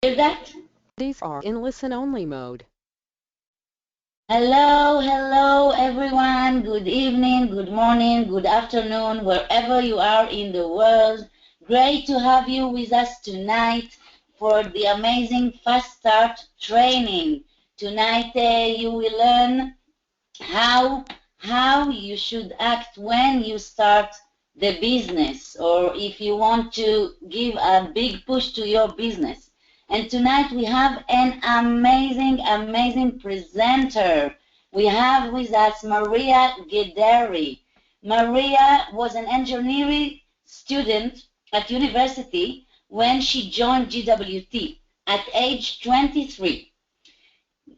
hear that? These are in listen-only mode. Hello, hello everyone. Good evening, good morning, good afternoon, wherever you are in the world. Great to have you with us tonight for the amazing Fast Start training. Tonight you will learn how you should act when you start the business, or if you want to give a big push to your business. And tonight we have an amazing presenter. We have with us Maria Ghadri. Maria was an engineering student at university when she joined GWT at age 23.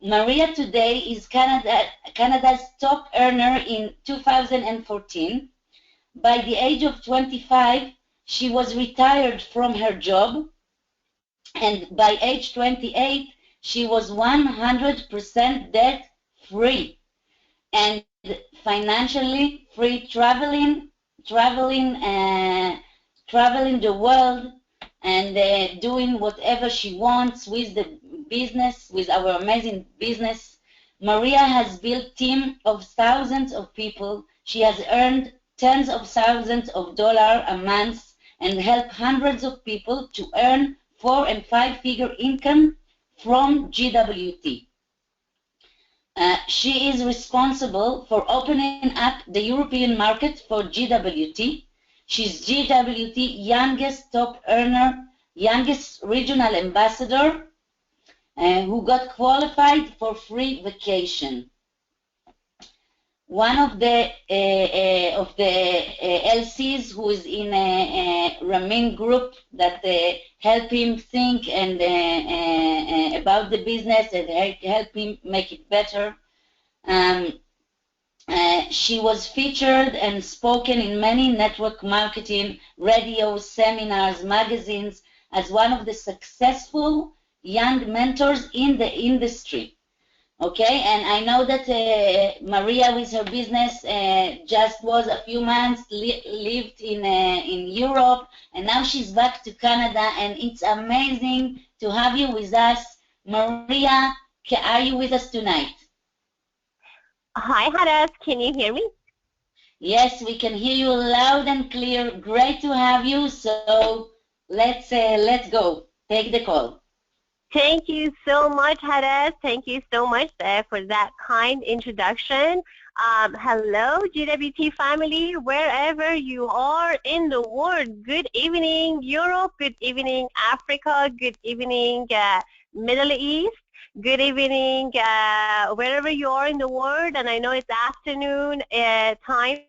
Maria today is Canada's top earner in 2014. By the age of 25, she was retired from her job, and by age 28, she was 100% debt-free and financially free, traveling the world and doing whatever she wants with the business, with our amazing business. Maria has built a team of thousands of people. She has earned tens of thousands of dollars a month and helped hundreds of people to earn 4- and 5-figure income from GWT. She is responsible for opening up the European market for GWT. She's GWT youngest top earner, youngest regional ambassador, who got qualified for free vacation. One of the LCs who is in a Ramin group that help him think and about the business and help him make it better. She was featured and spoken in many network marketing, radio, seminars, magazines as one of the successful young mentors in the industry. Okay, and I know that Maria, with her business, just was a few months lived in Europe, and now she's back to Canada, and it's amazing to have you with us. Maria, are you with us tonight? Hi, Hadas. Can you hear me? Yes, we can hear you loud and clear. Great to have you. So let's go. Take the call. Thank you so much, Hadas. Thank you so much for that kind introduction. Hello, GWT family, wherever you are in the world. Good evening, Europe. Good evening, Africa. Good evening, Middle East. Good evening, wherever you are in the world. And I know it's afternoon time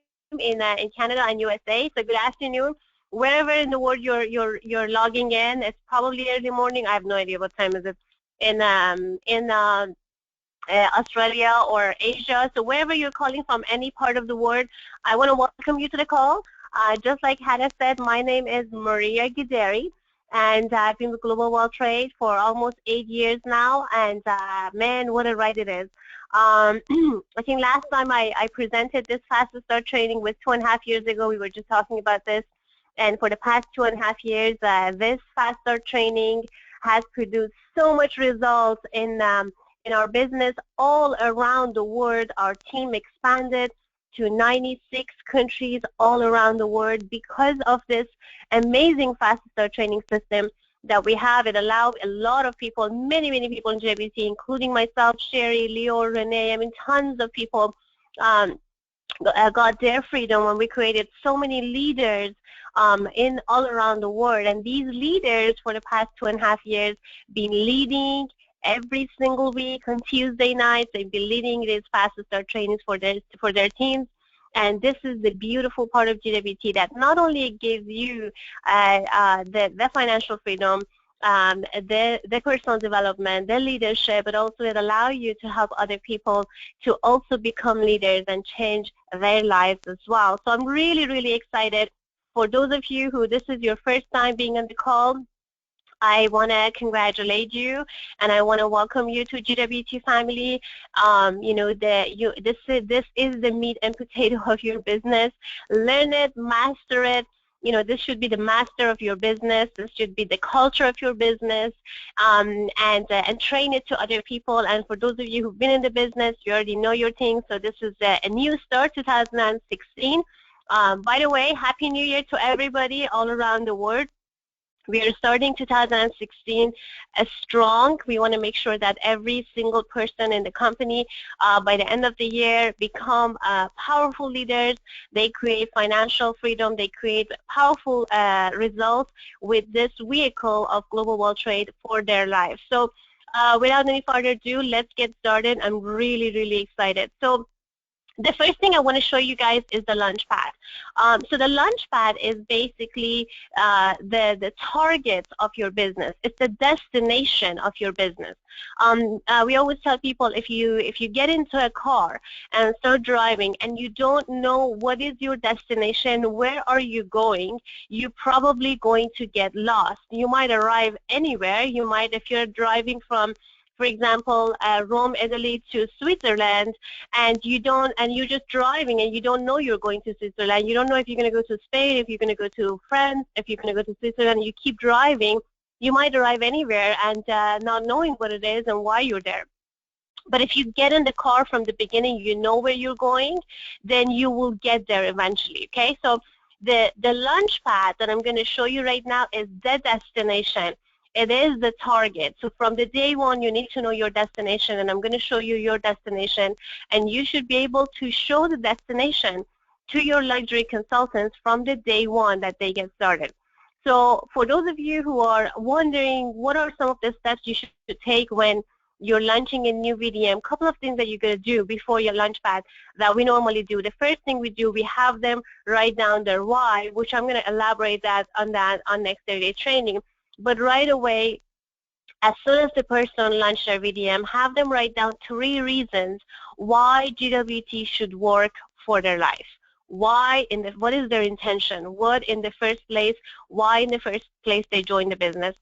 in Canada and USA. So good afternoon. Wherever in the world you're logging in, it's probably early morning. I have no idea what time is it in Australia or Asia. So wherever you're calling from, any part of the world, I want to welcome you to the call. Just like Hannah said, my name is Maria Ghadri, and I've been with Global World Trade for almost 8 years now. And man, what a ride it is. I think last time I presented this Fast Start training was 2.5 years ago. We were just talking about this. And for the past 2.5 years, this Fast Start training has produced so much results in our business all around the world. Our team expanded to 96 countries all around the world because of this amazing Fast Start training system that we have. It allowed a lot of people, many people in GWT, including myself, Sherry, Leo, Renee, I mean tons of people got their freedom when we created so many leaders in all around the world. And these leaders for the past 2.5 years been leading every single week on Tuesday nights. They've been leading these Fast Start trainings for their teams. And this is the beautiful part of GWT, that not only gives you the financial freedom, the personal development, the leadership, but also it allows you to help other people to also become leaders and change their lives as well. So I'm really excited. For those of you who this is your first time being on the call, I want to congratulate you, and I want to welcome you to GWT family. You know, this is the meat and potato of your business. Learn it, master it, this should be the master of your business. This should be the culture of your business, and train it to other people. And for those of you who've been in the business, you already know your thing. So this is a new start, 2016. By the way, Happy New Year to everybody all around the world. We are starting 2016 strong. We want to make sure that every single person in the company by the end of the year become powerful leaders. They create financial freedom. They create powerful results with this vehicle of global world trade for their lives. So without any further ado, let's get started. I'm really, really excited. So the first thing I want to show you guys is the Launchpad. So the Launchpad is basically the target of your business. It's the destination of your business. We always tell people, if you get into a car and start driving and you don't know what is your destination, where are you going, you're probably going to get lost. You might arrive anywhere. You might, if you're driving from, for example, Rome, Italy to Switzerland, and you're just driving and you don't know you're going to Switzerland. You don't know if you're going to go to Spain, if you're going to go to France, if you're going to go to Switzerland. You keep driving, you might arrive anywhere and not knowing what it is and why you're there. But if you get in the car from the beginning, you know where you're going, then you will get there eventually. Okay, so the Launchpad that I'm going to show you right now is the destination. It is the target. So from the day one, you need to know your destination, and I'm going to show you your destination, and you should be able to show the destination to your luxury consultants from the day one that they get started. So for those of you who are wondering what are some of the steps you should take when you're launching a new VDM, a couple of things that you're going to do before your Launchpad that we normally do. The first thing we do, we have them write down their why, which I'm going to elaborate on next 30-day training. But right away, as soon as the person launches their VDM, have them write down 3 reasons why GWT should work for their life. What is their intention? What in the first place, why in the first place they join the business?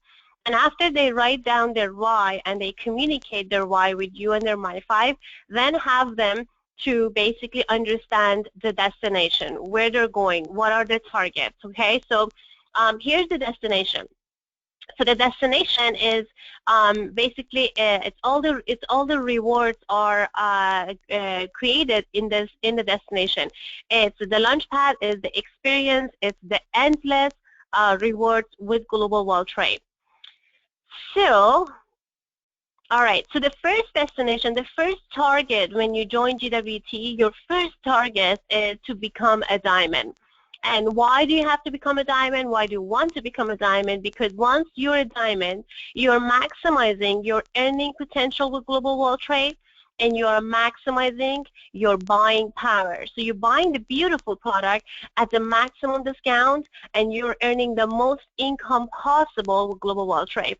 And after they write down their why and they communicate their why with you and their My 5, then have them to basically understand the destination, where they're going, what are the targets, okay? So here's the destination. So the destination is basically it's all the rewards are created in the destination. It's the Launchpad is the experience. It's the endless rewards with global world trade. So, all right. So the first destination, the first target when you join GWT, your first target is to become a diamond. And why do you have to become a diamond? Why do you want to become a diamond? Because once you're a diamond, you're maximizing your earning potential with global world trade, and you're maximizing your buying power. So you're buying the beautiful product at the maximum discount, and you're earning the most income possible with global world trade.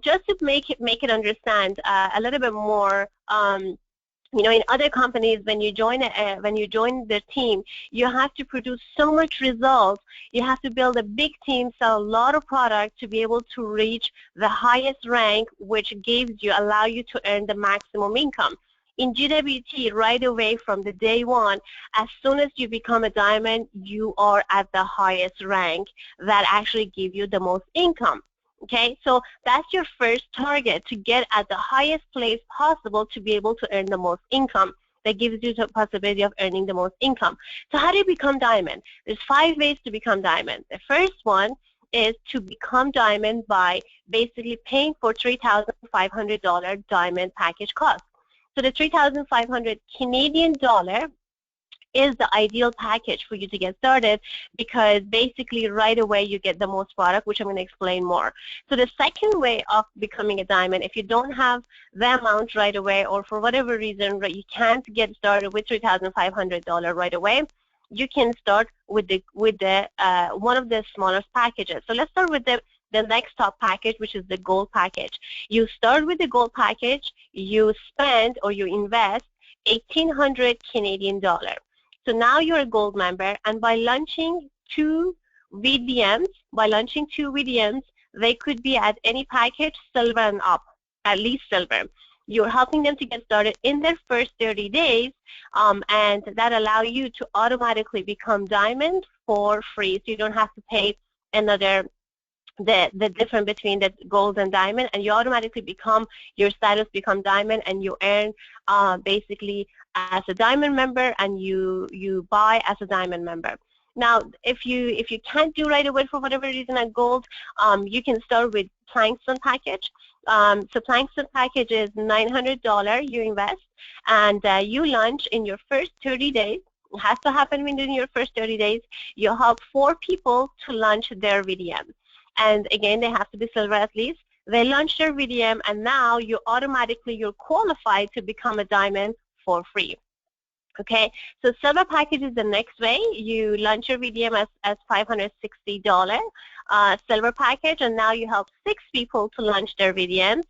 Just to make it understand a little bit more. In other companies, when you join the team, you have to produce so much results. You have to build a big team, sell a lot of product to be able to reach the highest rank, which allow you to earn the maximum income. In GWT, right away from the day one, as soon as you become a diamond, you are at the highest rank that actually give you the most income. Okay, so that's your first target, to get at the highest place possible to be able to earn the most income. That gives you the possibility of earning the most income. So how do you become diamond? There's 5 ways to become diamond. The first one is to become diamond by basically paying for $3,500 diamond package cost. So the 3,500 Canadian dollar is the ideal package for you to get started, because basically right away you get the most product, which I'm going to explain more. So the second way of becoming a diamond, if you don't have the amount right away, or for whatever reason you can't get started with $3,500 right away, you can start with one of the smallest packages. So let's start with the next top package, which is the gold package. You start with the gold package, you spend or you invest 1,800 Canadian dollar. So now you're a gold member, and by launching 2 VDMs, they could be at any package, silver and up, at least silver. You're helping them to get started in their first 30 days, and that allow you to automatically become diamond for free. So you don't have to pay another the difference between the gold and diamond, and you automatically become, your status become diamond, and you earn basically as a diamond member, and you buy as a diamond member. Now, if you can't do right away for whatever reason at gold, you can start with Plankton package. So Plankton package is $900 you invest, and you launch in your first 30 days. It has to happen within your first 30 days. You help 4 people to launch their VDM. And again, they have to be silver at least. They launch their VDM, and now you automatically, you're qualified to become a diamond for free. Okay, so silver package is the next way. You launch your VDM as $560 silver package, and now you help 6 people to launch their VDMs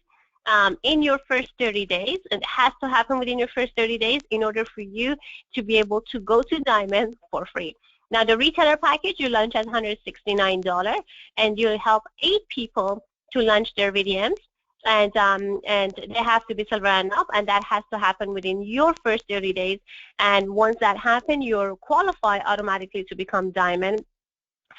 in your first 30 days. And it has to happen within your first 30 days in order for you to be able to go to diamond for free. Now, the retailer package, you launch at $169, and you'll help 8 people to launch their VDMs, and they have to be silver and up, and that has to happen within your first 30 days. And once that happens, you're qualified automatically to become diamond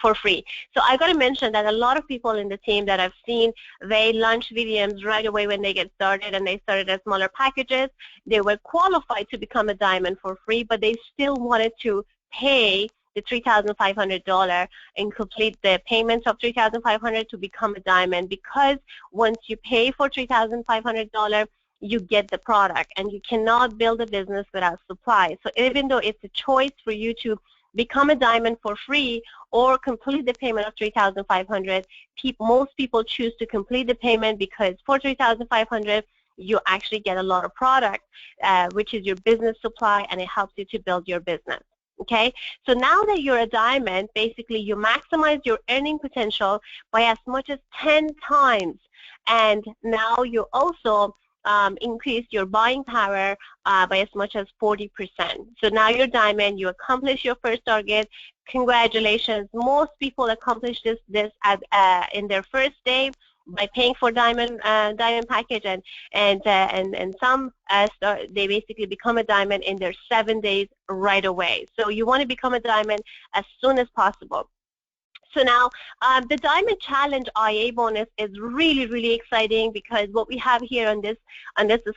for free. So I got to mention that a lot of people in the team that I've seen, they launch VDMs right away when they get started, and they started as smaller packages. They were qualified to become a diamond for free, but they still wanted to pay the $3,500 and complete the payments of $3,500 to become a diamond, because once you pay for $3,500, you get the product, and you cannot build a business without supply. So even though it's a choice for you to become a diamond for free or complete the payment of $3,500, most people choose to complete the payment, because for $3,500 you actually get a lot of product, which is your business supply, and it helps you to build your business. Okay, so now that you're a diamond, basically you maximize your earning potential by as much as 10 times, and now you also increase your buying power by as much as 40%. So now you're diamond, you accomplish your first target. Congratulations! Most people accomplish this in their first day by paying for diamond package, and some they basically become a diamond in their 7 days right away. So you want to become a diamond as soon as possible. So now the Diamond Challenge IA bonus is really, really exciting, because what we have here on this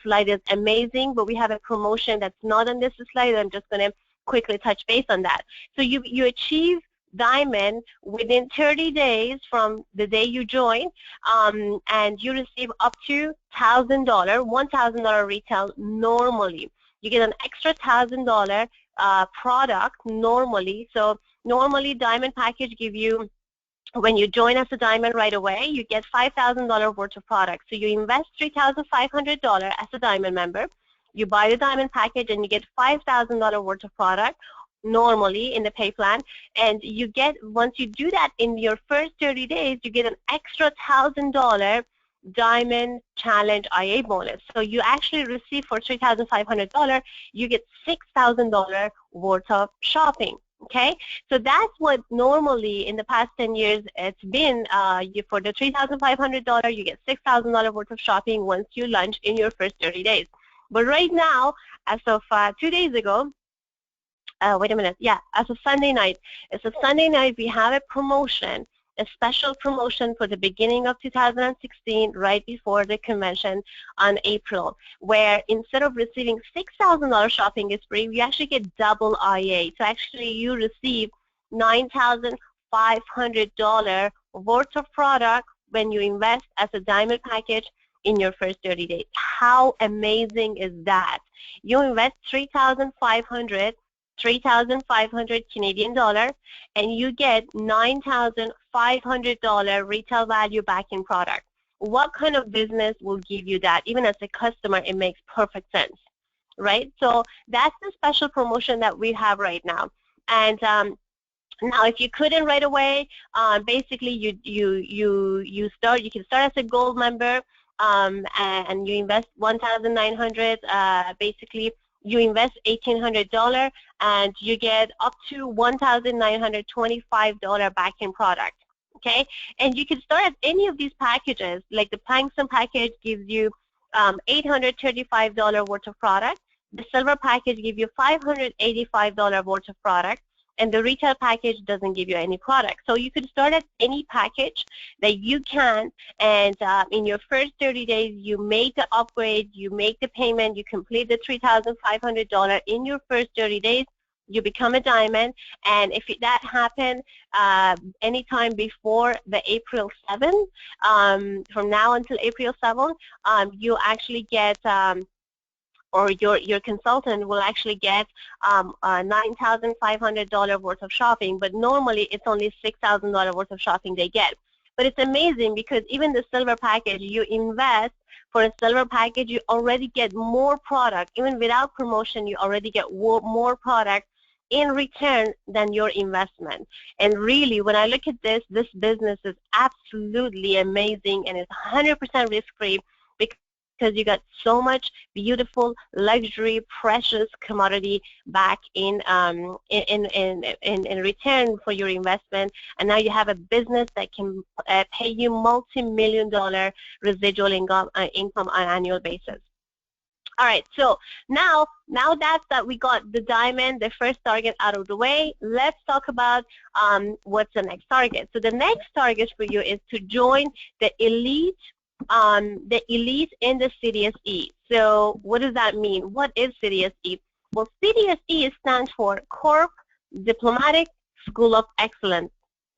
slide is amazing, but we have a promotion that's not on this slide. I'm just going to quickly touch base on that. So you achieve diamond within 30 days from the day you join, and you receive up to $1,000 retail normally. You get an extra $1,000 product normally. So normally diamond package give you, when you join as a diamond right away, you get $5,000 worth of product. So you invest $3,500 as a diamond member, you buy the diamond package, and you get $5,000 worth of product normally in the pay plan, and you get, once you do that in your first 30 days, you get an extra $1,000 Diamond Challenge IA bonus. So you actually receive, for $3,500, you get $6,000 worth of shopping. Okay, so that's what normally in the past 10 years it's been. For the $3,500, you get $6,000 worth of shopping once you launch in your first 30 days. But right now, as of 2 days ago, wait a minute, yeah, as of Sunday night, we have a promotion, a special promotion for the beginning of 2016, right before the convention on April, where instead of receiving $6,000 shopping spree, we actually get double IA. So actually you receive $9,500 worth of product when you invest as a diamond package in your first 30 days. How amazing is that? You invest $3,500 Canadian dollar, and you get $9,500 retail value back in product. What kind of business will give you that? Even as a customer, it makes perfect sense, right? So that's the special promotion that we have right now. And now, if you couldn't right away, basically you can start as a gold member, and you invest $1,900. Basically, you invest $1,800, and you get up to $1,925 back in product. Okay, and you can start at any of these packages. Like the Plankton package gives you $835 worth of product. The silver package gives you $585 worth of product, and the retail package doesn't give you any product. So you could start at any package that you can, and in your first 30 days, you make the upgrade, you make the payment, you complete the $3,500 in your first 30 days, you become a diamond, and if that happened anytime before the April 7th, from now until April 7th, you actually get or your consultant will actually get $9,500 worth of shopping, but normally it's only $6,000 worth of shopping they get. But it's amazing because even the silver package, you invest for a silver package, you already get more product. Even without promotion, you already get more product in return than your investment. And really, when I look at this business is absolutely amazing, and it's 100% risk-free because you got so much beautiful, luxury, precious commodity back in return for your investment. And now you have a business that can pay you multi-million-dollar residual income on an annual basis. All right, so now that we got the diamond, the first target out of the way, let's talk about what's the next target. So the next target for you is to join the elite in the CDSE. So what does that mean? What is CDSE? Well, CDSE stands for Corp Diplomatic School of Excellence.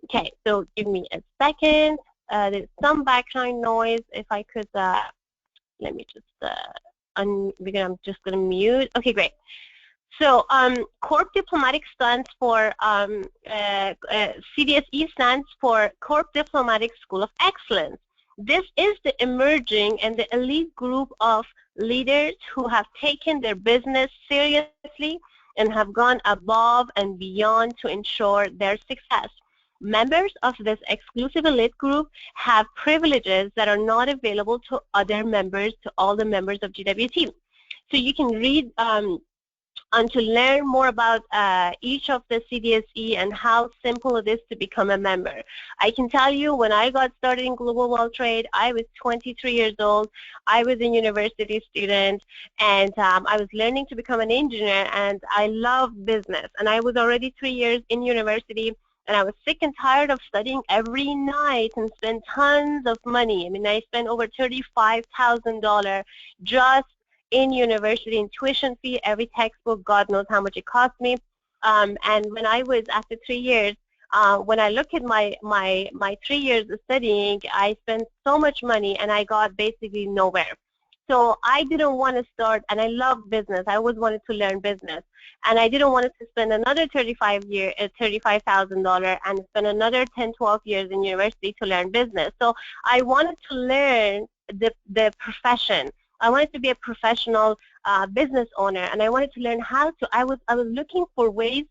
Okay, so give me a second. There's some background noise. If I could, let me just, I'm just going to mute. Okay, great. So Corp Diplomatic stands for, CDSE stands for Corp Diplomatic School of Excellence. This is the emerging and the elite group of leaders who have taken their business seriously and have gone above and beyond to ensure their success. Members of this exclusive elite group have privileges that are not available to other members, to all the members of GWT. So you can read and to learn more about each of the CDSE and how simple it is to become a member. I can tell you, when I got started in global world trade, I was 23 years old. I was a university student, and I was learning to become an engineer, and I loved business. And I was already 3 years in university, and I was sick and tired of studying every night and spent tons of money. I mean, I spent over $35,000 just in university in tuition fee, every textbook, God knows how much it cost me. And when I was, after 3 years, when I look at my 3 years of studying, I spent so much money and I got basically nowhere. So I didn't want to start, and I love business. I always wanted to learn business. And I didn't want to spend another $35,000 and spend another 10, 12 years in university to learn business. So I wanted to learn the profession. I wanted to be a professional business owner, and I wanted to learn how to. I was looking for ways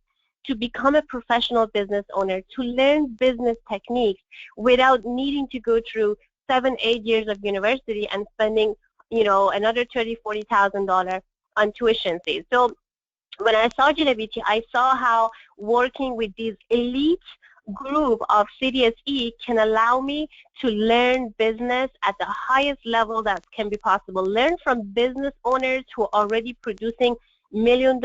to become a professional business owner, to learn business techniques without needing to go through 7, 8 years of university and spending, you know, another $30,000, $40,000 on tuition fees. So when I saw GWT, I saw how working with these elite group of CDSE can allow me to learn business at the highest level that can be possible. Learn from business owners who are already producing $1 million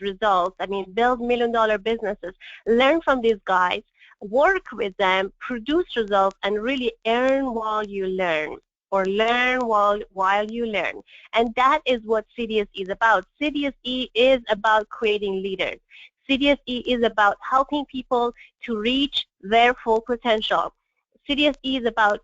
results. I mean, build $1 million businesses. Learn from these guys, work with them, produce results, and really earn while you learn, or learn while you learn. And that is what CDSE is about. CDSE is about creating leaders. CDSE is about helping people to reach their full potential. CDSE is about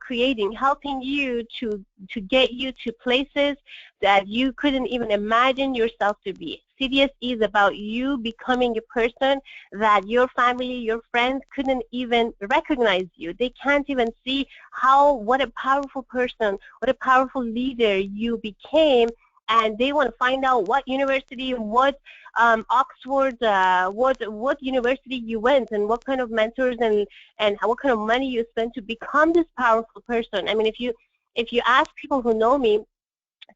helping you to get you to places that you couldn't even imagine yourself to be. CDSE is about you becoming a person that your family, your friends couldn't even recognize you. They can't even see what a powerful person, what a powerful leader you became, and they want to find out what university, what Oxford, what university you went, and what kind of mentors and what kind of money you spent to become this powerful person. I mean, if you ask people who know me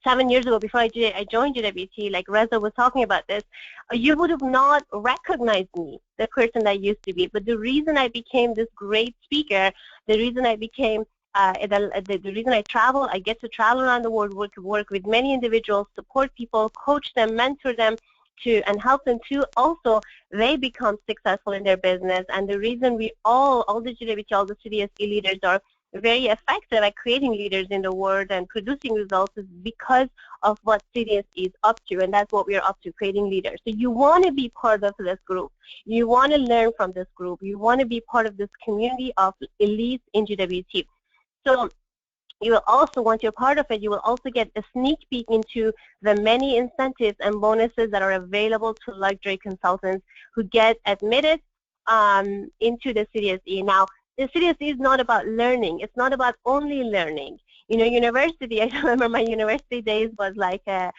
7 years ago, before I joined GWT, like Reza was talking about this, you would have not recognized me, the person that I used to be. But the reason I became this great speaker, the reason I became the reason I travel, I get to travel around the world, work with many individuals, support people, coach them, mentor them, and help them to also they become successful in their business. And the reason we all the GWT, all the CDSE leaders are very effective at creating leaders in the world and producing results is because of what CDSE is up to, and that's what we are up to, creating leaders. So you want to be part of this group. You want to learn from this group. You want to be part of this community of elites in GWT. So you will also, once you're part of it, you will also get a sneak peek into the many incentives and bonuses that are available to luxury consultants who get admitted into the CDSE. Now, the CDSE is not about learning. It's not about only learning. You know, university, I remember my university days was like the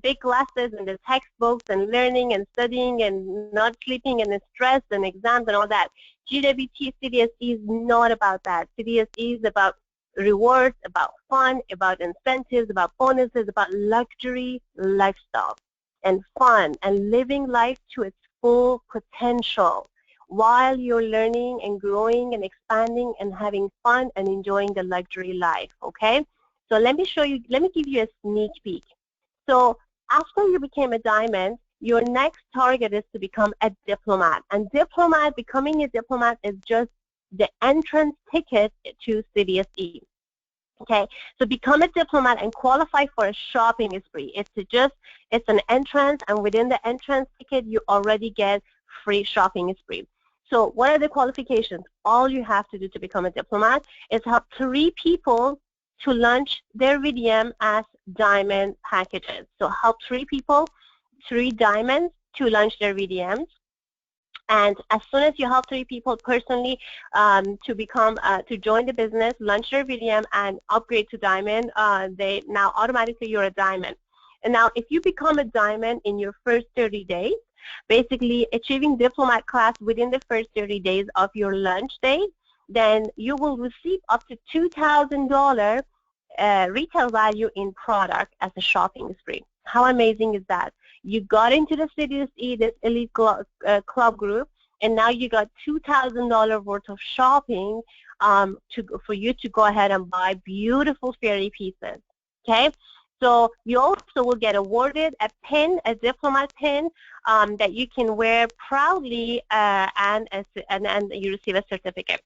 big classes and the textbooks and learning and studying and not sleeping and the stress and exams and all that. GWT CDSE is not about that. CDSE is about rewards, about fun, about incentives, about bonuses, about luxury lifestyle and fun and living life to its full potential while you're learning and growing and expanding and having fun and enjoying the luxury life, okay? So let me give you a sneak peek. So after you became a diamond, your next target is to become a diplomat. And becoming a diplomat is just the entrance ticket to CDSE. Okay, so become a diplomat and qualify for a shopping spree. It's an entrance, and within the entrance ticket, you already get free shopping spree. So what are the qualifications? All you have to do to become a diplomat is help 3 people to launch their VDM as diamond packages. So help 3 people, 3 diamonds to launch their VDMs. And as soon as you help 3 people personally to join the business, launch their VDM, and upgrade to diamond, they now automatically you're a diamond. And now if you become a diamond in your first 30 days, basically achieving diplomat class within the first 30 days of your launch day, then you will receive up to $2,000 retail value in product as a shopping spree. How amazing is that? You got into the CDSE, this elite club group, and now you got $2,000 worth of shopping for you to go ahead and buy beautiful fairy pieces. Okay, so you also will get awarded a pin, a diplomat pin that you can wear proudly, and you receive a certificate.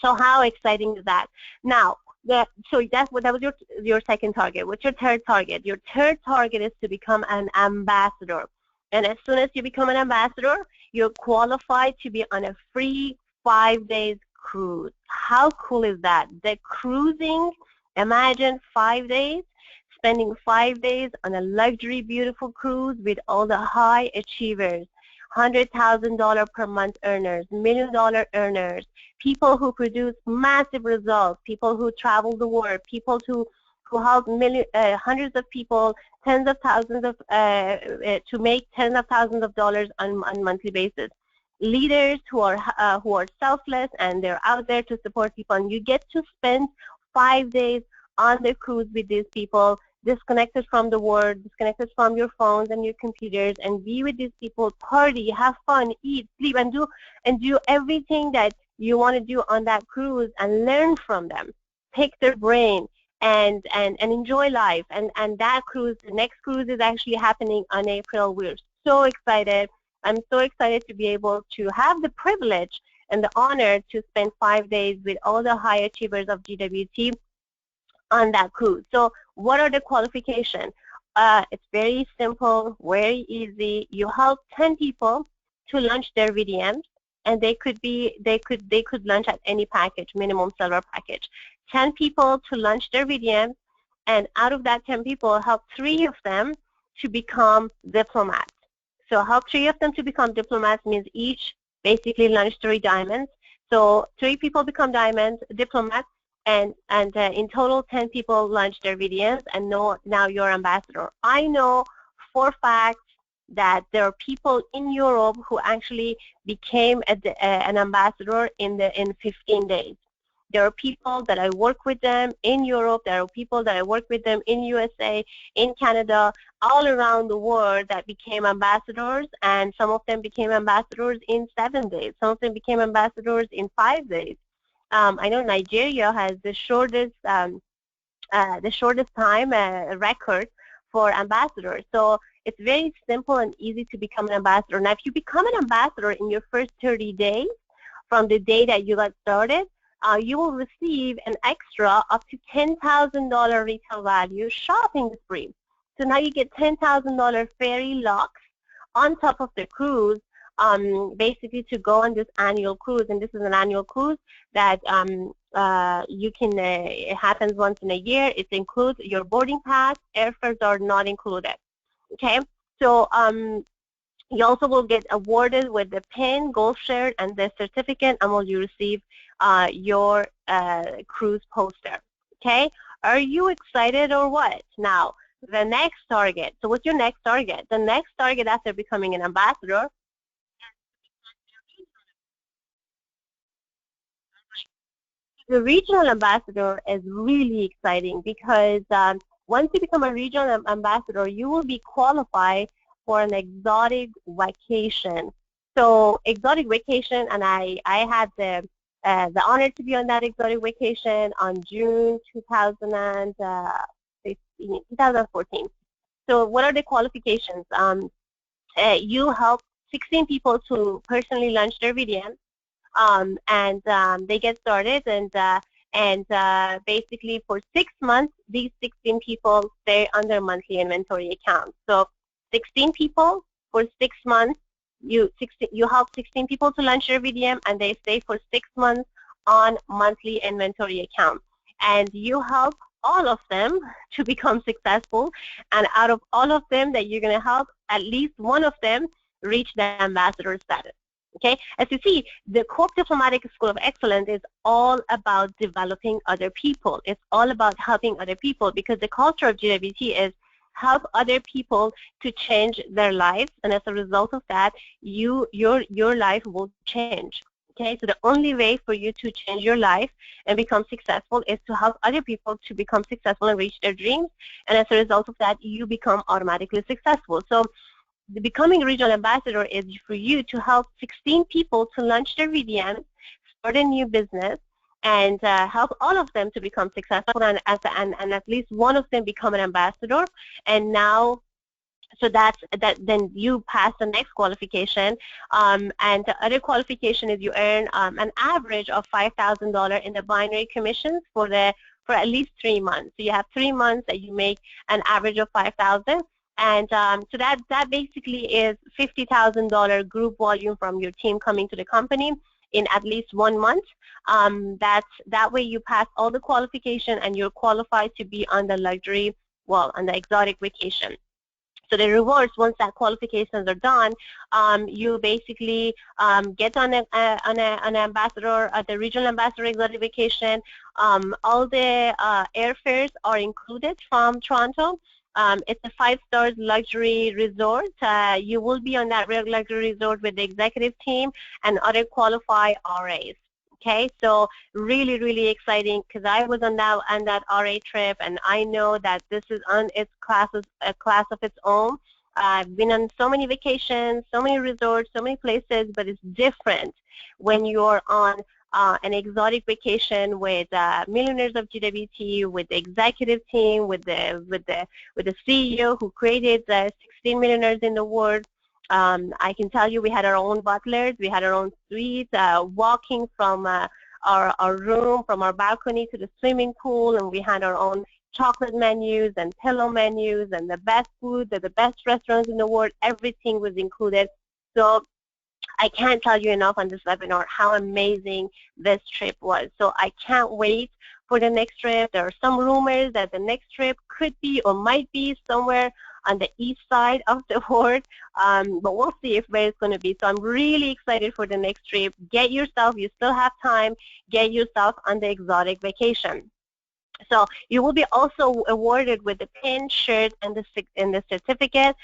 So how exciting is that? Now, that was your second target. What's your third target? Your third target is to become an ambassador. And as soon as you become an ambassador, you're qualified to be on a free 5-day cruise. How cool is that? The cruising, imagine 5 days, spending 5 days on a luxury, beautiful cruise with all the high achievers, $100,000 per month earners, $1 million earners, people who produce massive results, people who travel the world, people who help hundreds of people, tens of thousands of to make tens of thousands of dollars on a monthly basis. Leaders who are selfless and they're out there to support people, and you get to spend 5 days on the cruise with these people, disconnected from the world, disconnected from your phones and your computers, and be with these people, party, have fun, eat, sleep, and do everything that you want to do on that cruise, and learn from them, pick their brain, and enjoy life. And that cruise, the next cruise is actually happening on April. We're so excited. I'm so excited to be able to have the privilege and the honor to spend 5 days with all the high achievers of GWT on that cruise. So what are the qualifications? It's very simple, very easy. You help 10 people to launch their VDMs, and they could launch at any package, minimum silver package. 10 people to launch their VDMs, and out of that 10 people, help 3 of them to become diplomats. So help 3 of them to become diplomats means each basically launch 3 diamonds. So 3 people become diplomats, and in total 10 people launch their VDMs, and now you're ambassador. I know for fact that there are people in Europe who actually became an ambassador in 15 days. There are people that I work with them in Europe. There are people that I work with them in USA, in Canada, all around the world that became ambassadors, and some of them became ambassadors in 7 days. Some of them became ambassadors in 5 days. I know Nigeria has the shortest time record for ambassadors. So it's very simple and easy to become an ambassador. Now, if you become an ambassador in your first 30 days from the day that you got started, you will receive an extra up to $10,000 retail value shopping spree. So now you get $10,000 ferry locks on top of the cruise, basically to go on this annual cruise. And this is an annual cruise that you can, it happens once in a year. It includes your boarding pass. Airfares are not included. Okay, so you also will get awarded with the pin, gold share, and the certificate, and will you receive your cruise poster. Okay, are you excited or what? Now, the next target. So what's your next target? The next target after becoming an ambassador. The regional ambassador is really exciting because once you become a regional ambassador, you will be qualified for an exotic vacation. So exotic vacation, and I had the honor to be on that exotic vacation on June 2014. So what are the qualifications? You help 16 people to personally launch their VDM. And they get started, and basically for 6 months, these 16 people stay on their monthly inventory account. So 16 people for 6 months, you help 16 people to launch their VDM, and they stay for 6 months on monthly inventory account. And you help all of them to become successful, and out of all of them that you're going to help, at least one of them reach the ambassador status. Okay, as you see, the Corp Diplomatic School of Excellence is all about developing other people. It's all about helping other people, because the culture of GWT is help other people to change their lives, and as a result of that, your life will change. Okay, so the only way for you to change your life and become successful is to help other people to become successful and reach their dreams, and as a result of that, you become automatically successful. So the becoming regional ambassador is for you to help 16 people to launch their VDM, start a new business, and help all of them to become successful, and at least one of them become an ambassador. And now, so that's that. Then you pass the next qualification, and the other qualification is you earn an average of $5,000 in the binary commissions for at least 3 months. So you have 3 months that you make an average of 5,000. And so that basically is $50,000 group volume from your team coming to the company in at least 1 month. That way you pass all the qualification and you're qualified to be on the luxury, well, on the exotic vacation. So the rewards, once that qualifications are done, you basically get on an ambassador, the regional ambassador exotic vacation. All the airfares are included from Toronto. It's a 5-star luxury resort. You will be on that luxury resort with the executive team and other qualified RAs. Okay, so really, really exciting, because I was on that RA trip, and I know that this is a class of its own. I've been on so many vacations, so many resorts, so many places, but it's different when you're on an exotic vacation with millionaires of GWT, with the executive team, with the CEO who created the 16 millionaires in the world. I can tell you, we had our own butlers, we had our own suites, walking from our room, from our balcony to the swimming pool, and we had our own chocolate menus and pillow menus and the best food, the best restaurants in the world. Everything was included. So I can't tell you enough on this webinar how amazing this trip was. So I can't wait for the next trip. There are some rumors that the next trip could be or might be somewhere on the east side of the world, but we'll see where it's going to be. So I'm really excited for the next trip. Get yourself, you still have time, get yourself on the exotic vacation. So you will be also awarded with the pin, shirt, and the certificate.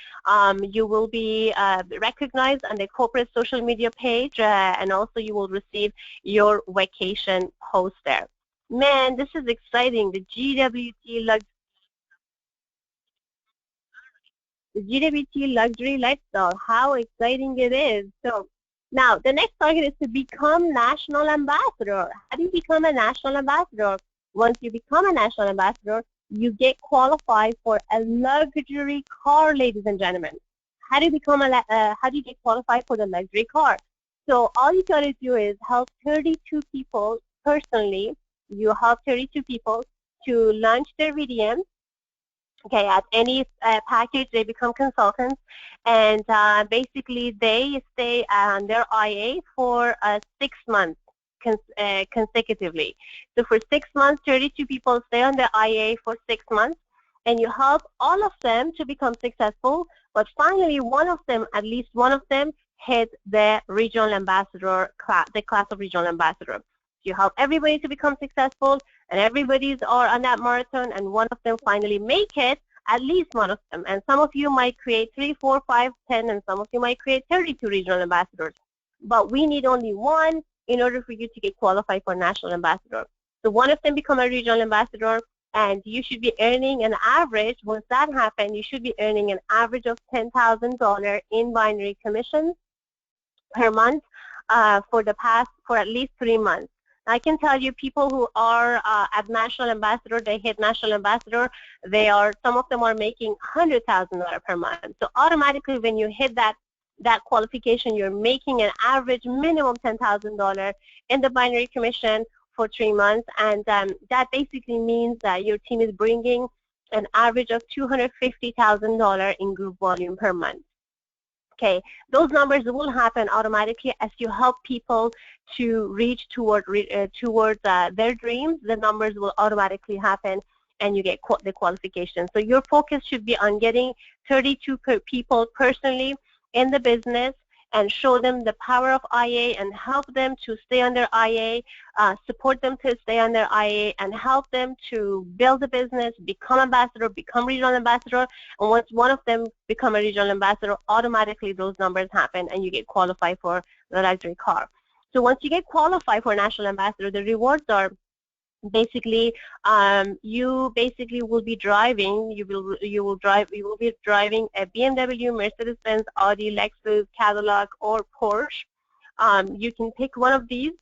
You will be recognized on the corporate social media page, and also you will receive your vacation poster. Man, this is exciting. The GWT luxury lifestyle. How exciting it is! So Now, the next target is to become national ambassador. How do you become a national ambassador? Once you become a national ambassador, you get qualified for a luxury car, ladies and gentlemen. How do you how do you get qualified for the luxury car? So all you gotta do is help 32 people personally. You help 32 people to launch their VDM. Okay, at any package, they become consultants, and basically they stay on their IA for 6 months consecutively. So for 6 months, 32 people stay on the IA for 6 months, and you help all of them to become successful, but finally one of them, at least one of them, hit the regional ambassador class, the class of regional ambassador. You help everybody to become successful, and everybody's are on that marathon, and one of them finally make it, at least one of them. And some of you might create 3, 4, 5, 10, and some of you might create 32 regional ambassadors. But we need only one in order for you to get qualified for national ambassador. So one of them become a regional ambassador, and you should be earning an average, once that happens, you should be earning an average of $10,000 in binary commissions per month for at least 3 months. I can tell you, people who are at national ambassador, they hit national ambassador, some of them are making $100,000 per month. So automatically, when you hit that qualification, you're making an average minimum $10,000 in the binary commission for 3 months, and that basically means that your team is bringing an average of $250,000 in group volume per month. Okay, those numbers will happen automatically as you help people to reach towards their dreams. The numbers will automatically happen, and you get the qualification. So your focus should be on getting 32 people personally in the business, and show them the power of IA, and help them to stay on their IA, support them to stay on their IA, and help them to build a business, become ambassador, become regional ambassador. And once one of them become a regional ambassador, automatically those numbers happen, and you get qualified for the luxury car. So once you get qualified for national ambassador, the rewards are basically you basically will be driving you will be driving a BMW, Mercedes-Benz, Audi, Lexus, Cadillac, or Porsche. You can pick one of these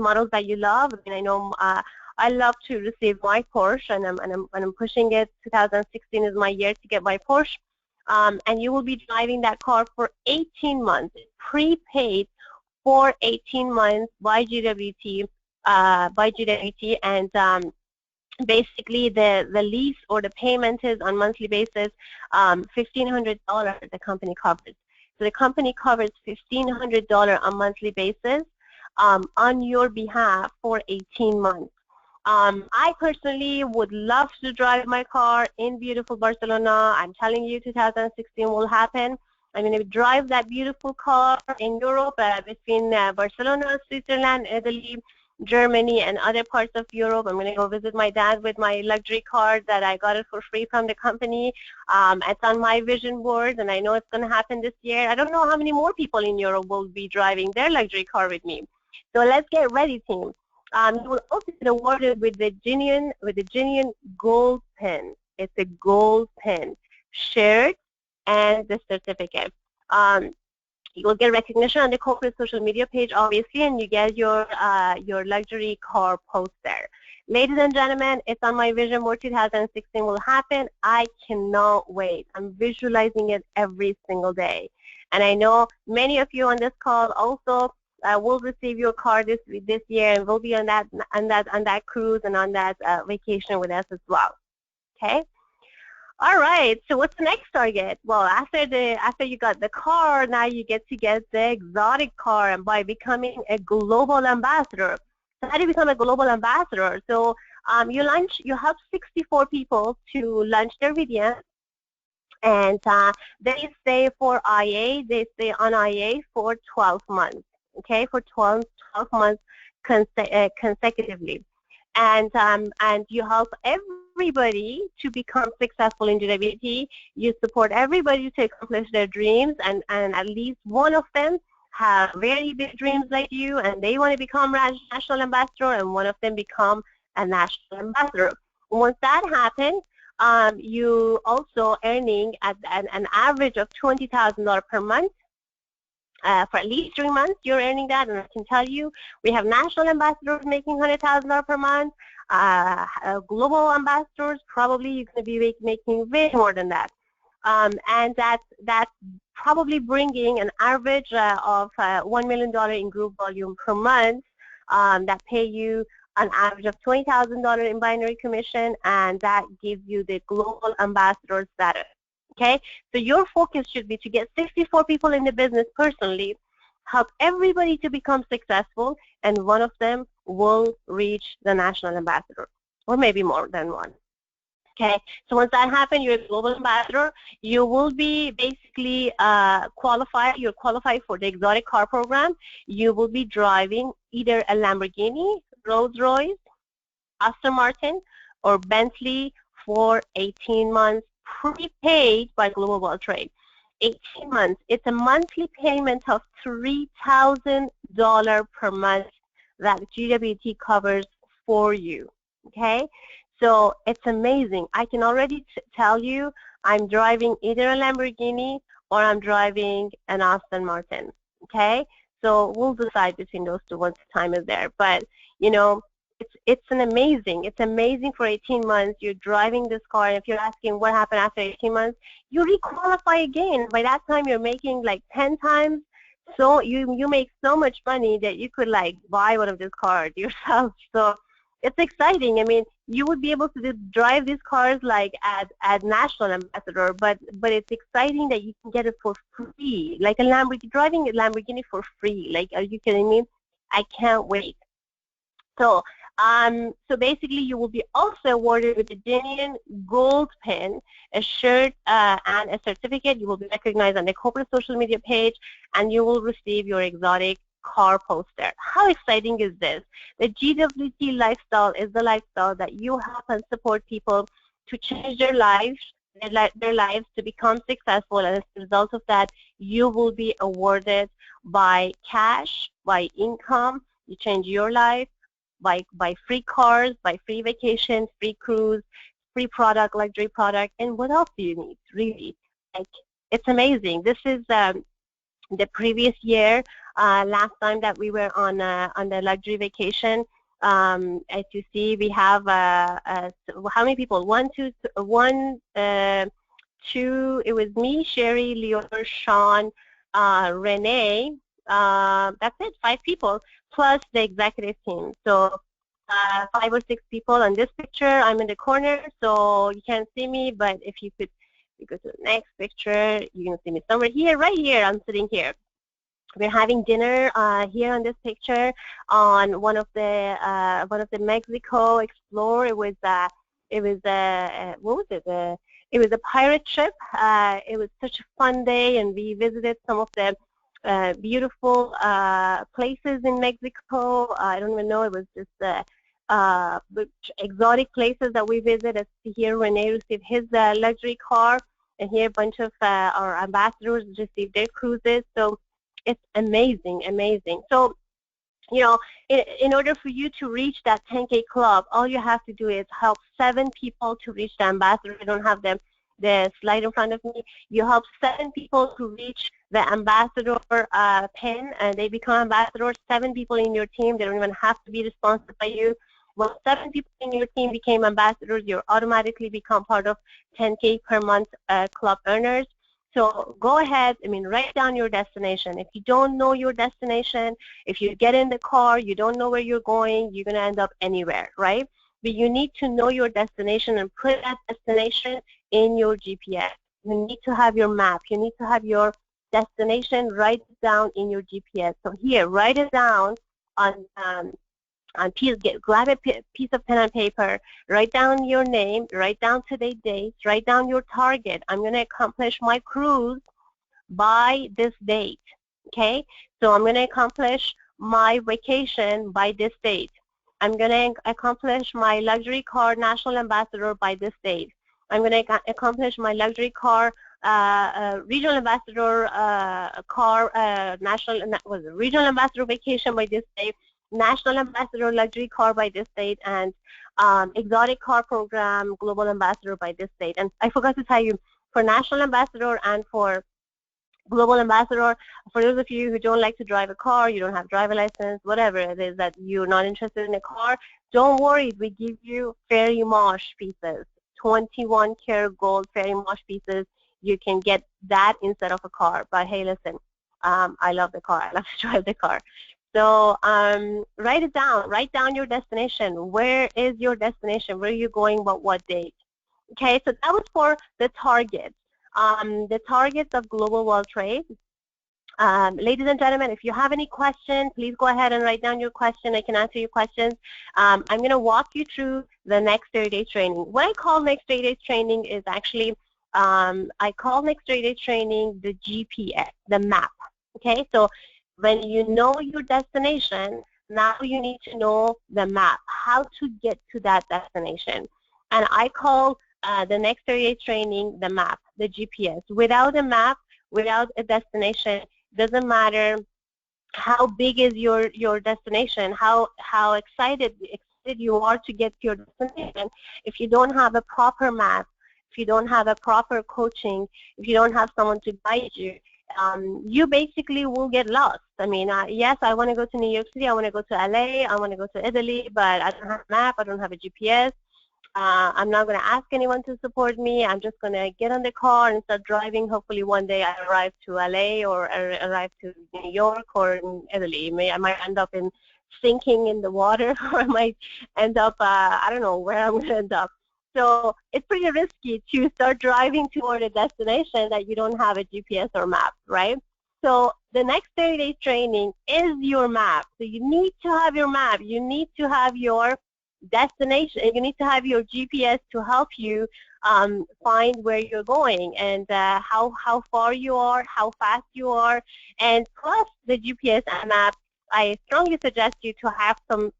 models that you love. I mean, I know I love to receive my Porsche, and I'm pushing it. 2016 is my year to get my Porsche, and you will be driving that car for 18 months, prepaid for 18 months by GWT, and basically the lease or the payment is on monthly basis $1,500 the company covers. So the company covers $1,500 on monthly basis on your behalf for 18 months. I personally would love to drive my car in beautiful Barcelona. I'm telling you, 2016 will happen. I'm going to drive that beautiful car in Europe, between Barcelona, Switzerland, Italy, Germany, and other parts of Europe. I'm going to go visit my dad with my luxury car that I got it for free from the company. It's on my vision board, and I know it's going to happen this year. I don't know how many more people in Europe will be driving their luxury car with me. So let's get ready, team. You will also get awarded with the genuine gold pin. It's a gold pin, shirt, and the certificate. You will get recognition on the corporate social media page, obviously, and you get your luxury car poster. Ladies and gentlemen, it's on my vision board. 2016 will happen. I cannot wait. I'm visualizing it every single day, and I know many of you on this call also will receive your car this year, and will be on that cruise and on that vacation with us as well. Okay. All right, so what's the next target? Well, after you got the car, now you get to get the exotic car, and by becoming a global ambassador. So how do you become a global ambassador? So you help 64 people to launch their VDM, and they stay for IA. They stay on IA for 12 months. Okay, for 12 months consecutively. And you help everybody to become successful in GWT. You support everybody to accomplish their dreams, and at least one of them have very big dreams like you, and they want to become national ambassador, and one of them become a national ambassador. Once that happens, you also earning at an average of $20,000 per month for at least 3 months, you're earning that. And I can tell you, we have national ambassadors making $100,000 per month. Global ambassadors, probably you're going to be making way more than that. And that's probably bringing an average of $1 million in group volume per month that pay you an average of $20,000 in binary commission, and that gives you the global ambassador status. Okay, so your focus should be to get 64 people in the business personally, help everybody to become successful, and one of them will reach the national ambassador, or maybe more than one. Okay, so once that happens, you're a global ambassador. You will be basically qualified. You're qualified for the exotic car program. You will be driving either a Lamborghini, Rolls-Royce, Aston Martin, or Bentley for 18 months, prepaid by Global World Trade. 18 months. It's a monthly payment of $3,000 per month that GWT covers for you. Okay, so it's amazing. I can already tell you I'm driving either a Lamborghini or I'm driving an Aston Martin. Okay, so we'll decide between those two once the time is there. But you know, it's amazing for 18 months. You're driving this car, and if you're asking what happened after 18 months, you requalify again. By that time, you're making like 10 times. So you make so much money that you could like buy one of these cars yourself. So it's exciting. I mean, you would be able to drive these cars like as national ambassador, but it's exciting that you can get it for free, like a Lamborghini, driving a Lamborghini for free. Like, are you kidding me? I can't wait. So basically, you will be also awarded with a genuine gold pin, a shirt, and a certificate. You will be recognized on the corporate social media page, and you will receive your exotic car poster. How exciting is this? The GWT lifestyle is the lifestyle that you help and support people to change their lives, to become successful, and as a result of that, you will be awarded by cash, by income. You change your life by free cars, by free vacations, free cruise, free product, luxury product, and what else do you need, really? Like, it's amazing. This is the previous year, last time that we were on the luxury vacation. As you see, we have how many people? Two. It was me, Sherry, Leor, Sean, Renee. That's it. 5 people plus the executive team. So 5 or 6 people on this picture. I'm in the corner, so you can't see me. But if you could, you go to the next picture. You can see me somewhere here, right here. I'm sitting here. We're having dinner here on this picture on one of the Mexico Explorer. It was what was it? It was a pirate ship. It was such a fun day, and we visited some of the beautiful places in Mexico. I don't even know. It was just exotic places that we visited. As here, Renee received his luxury car, and here a bunch of our ambassadors received their cruises. So it's amazing, amazing. So, you know, in order for you to reach that 10K club, all you have to do is help 7 people to reach the ambassador. I don't have the slide in front of me. You help 7 people to reach the ambassador pin, and they become ambassadors. 7 people in your team. They don't even have to be responsible by you. When 7 people in your team became ambassadors, you automatically become part of 10K per month club earners. So go ahead, write down your destination. If you don't know your destination, if you get in the car, you don't know where you're going, you're going to end up anywhere, right? But you need to know your destination and put that destination in your GPS. You need to have your map. You need to have your destination. Write it down in your GPS. So here, write it down on grab a piece of pen and paper, write down your name, write down today's date, write down your target. I'm going to accomplish my cruise by this date, okay? So I'm going to accomplish my vacation by this date. I'm going to accomplish my luxury car national ambassador by this date. I'm going to accomplish my luxury car regional ambassador regional ambassador vacation by this date, national ambassador luxury car by this date, and exotic car program global ambassador by this date. And I forgot to tell you, for national ambassador and for Global ambassador, for those of you who don't like to drive a car, you don't have a driver license, whatever it is that you're not interested in a car, don't worry, we give you fairy mosh pieces, 21 karat gold fairy mosh pieces. You can get that instead of a car. But hey, listen, I love the car. I love to drive the car. So write it down. Write down your destination. Where is your destination? Where are you going? What date? Okay, so that was for the targets. The targets of global world trade. Ladies and gentlemen, if you have any questions, please go ahead and write down your question. I can answer your questions. I'm going to walk you through the next 30-day training. What I call next 30-day training is actually, I call next 30-day training the GPS, the map. Okay, so when you know your destination, now you need to know the map, how to get to that destination. And I call the next 30-day training the map, the GPS. Without a map, without a destination, doesn't matter how big is your destination, how excited you are to get to your destination. If you don't have a proper map, if you don't have a proper coaching, if you don't have someone to guide you, you basically will get lost. I mean, yes, I want to go to New York City, I want to go to LA, I want to go to Italy, but I don't have a map, I don't have a GPS. I'm not going to ask anyone to support me. I'm just going to get on the car and start driving. Hopefully one day I arrive to LA or arrive to New York or in Italy. I might end up in sinking in the water, or I might end up, I don't know where I'm going to end up. So it's pretty risky to start driving toward a destination that you don't have a GPS or map, right? So the next 30-day training is your map. So you need to have your map. You need to have your destination. You need to have your GPS to help you find where you're going and how far you are, how fast you are, and plus the GPS and map. I strongly suggest you to have some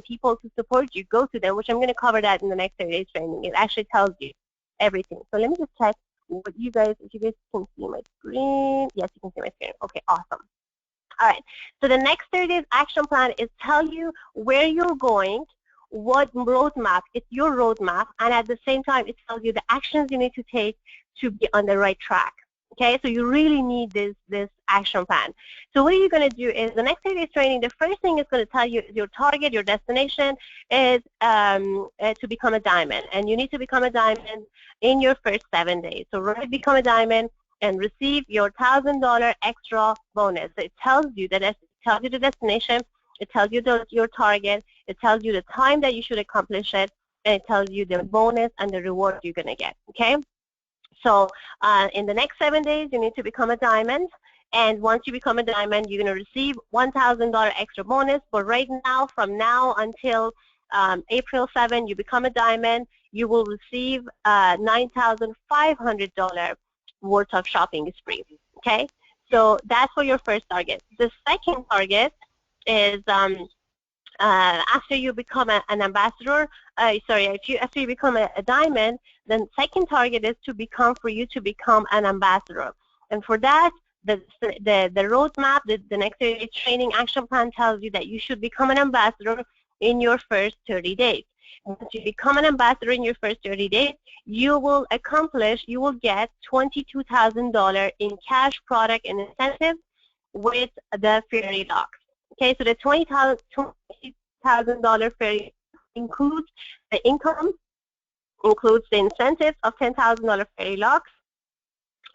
people to support you. Go to them, which I'm going to cover that in the next 30 days training. It actually tells you everything. So let me just check what you guys, if you guys can see my screen. Yes, you can see my screen. Okay, awesome. All right, so the next 30 days action plan is tell you where you're going, what roadmap, it's your roadmap, and at the same time it tells you the actions you need to take to be on the right track. Okay, so you really need this action plan. So what are you going to do is the next 30 days training, the first thing it's going to tell you is your target, your destination is to become a diamond, and you need to become a diamond in your first 7 days. So right, become a diamond and receive your $1,000 extra bonus. So it tells you that it tells you the destination, it tells you your target, it tells you the time that you should accomplish it, and it tells you the bonus and the reward you're going to get. Okay. So in the next 7 days, you need to become a diamond. And once you become a diamond, you're going to receive $1,000 extra bonus. But right now, from now until April 7, you become a diamond, you will receive $9,500 worth of shopping spree. Okay? So that's for your first target. The second target is after you become an ambassador, after you become a diamond, then second target is for you to become an ambassador. And for that, the roadmap, the next 30 day training action plan tells you that you should become an ambassador in your first 30 days. Once you become an ambassador in your first 30 days, you will get $22,000 in cash, product, and incentives with the fairy locks. Okay, so the $20,000 fairy includes the income, includes the incentives of $10,000 fairy locks,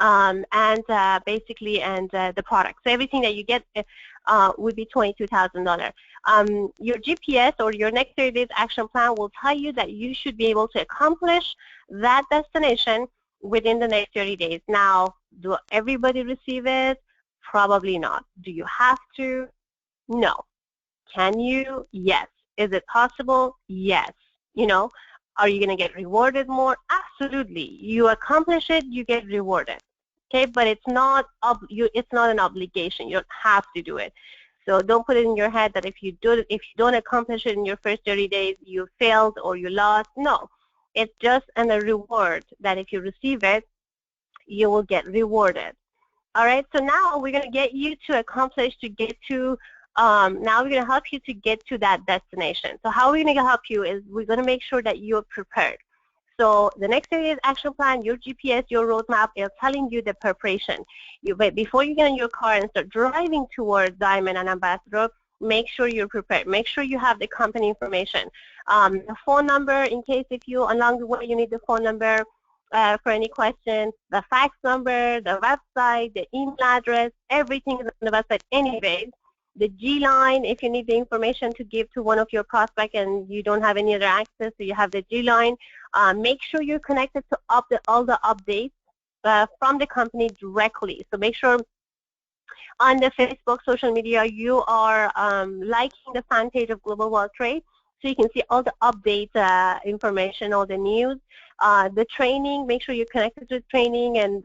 and the product. So everything that you get would be $22,000. Your GPS or your next 30 days action plan will tell you that you should be able to accomplish that destination within the next 30 days. Now, do everybody receive it? Probably not. Do you have to? No. Can you? Yes. Is it possible? Yes. You know, are you going to get rewarded more? Absolutely. You accomplish it, you get rewarded. Okay, but it's not an obligation. You don't have to do it. So don't put it in your head that if you don't accomplish it in your first 30 days, you failed or you lost. No, it's just a reward that if you receive it, you will get rewarded. All right. So now we're going to get you to accomplish now we're going to help you to get to that destination. So how we're going to help you is we're going to make sure that you're prepared. So the next 30 days action plan, your GPS, your roadmap is telling you the preparation. But before you get in your car and start driving towards Diamond and Ambassador, make sure you're prepared. Make sure you have the company information. The phone number, in case if you, along the way, you need the phone number for any questions, the fax number, the website, the email address, everything is on the website anyways. The G line, if you need the information to give to one of your prospects and you don't have any other access, so you have the G line. Make sure you're connected to all the updates from the company directly. So make sure on the Facebook, social media, you are liking the fan page of Global World Trade, so you can see all the update information, all the news. The training, make sure you're connected to training, and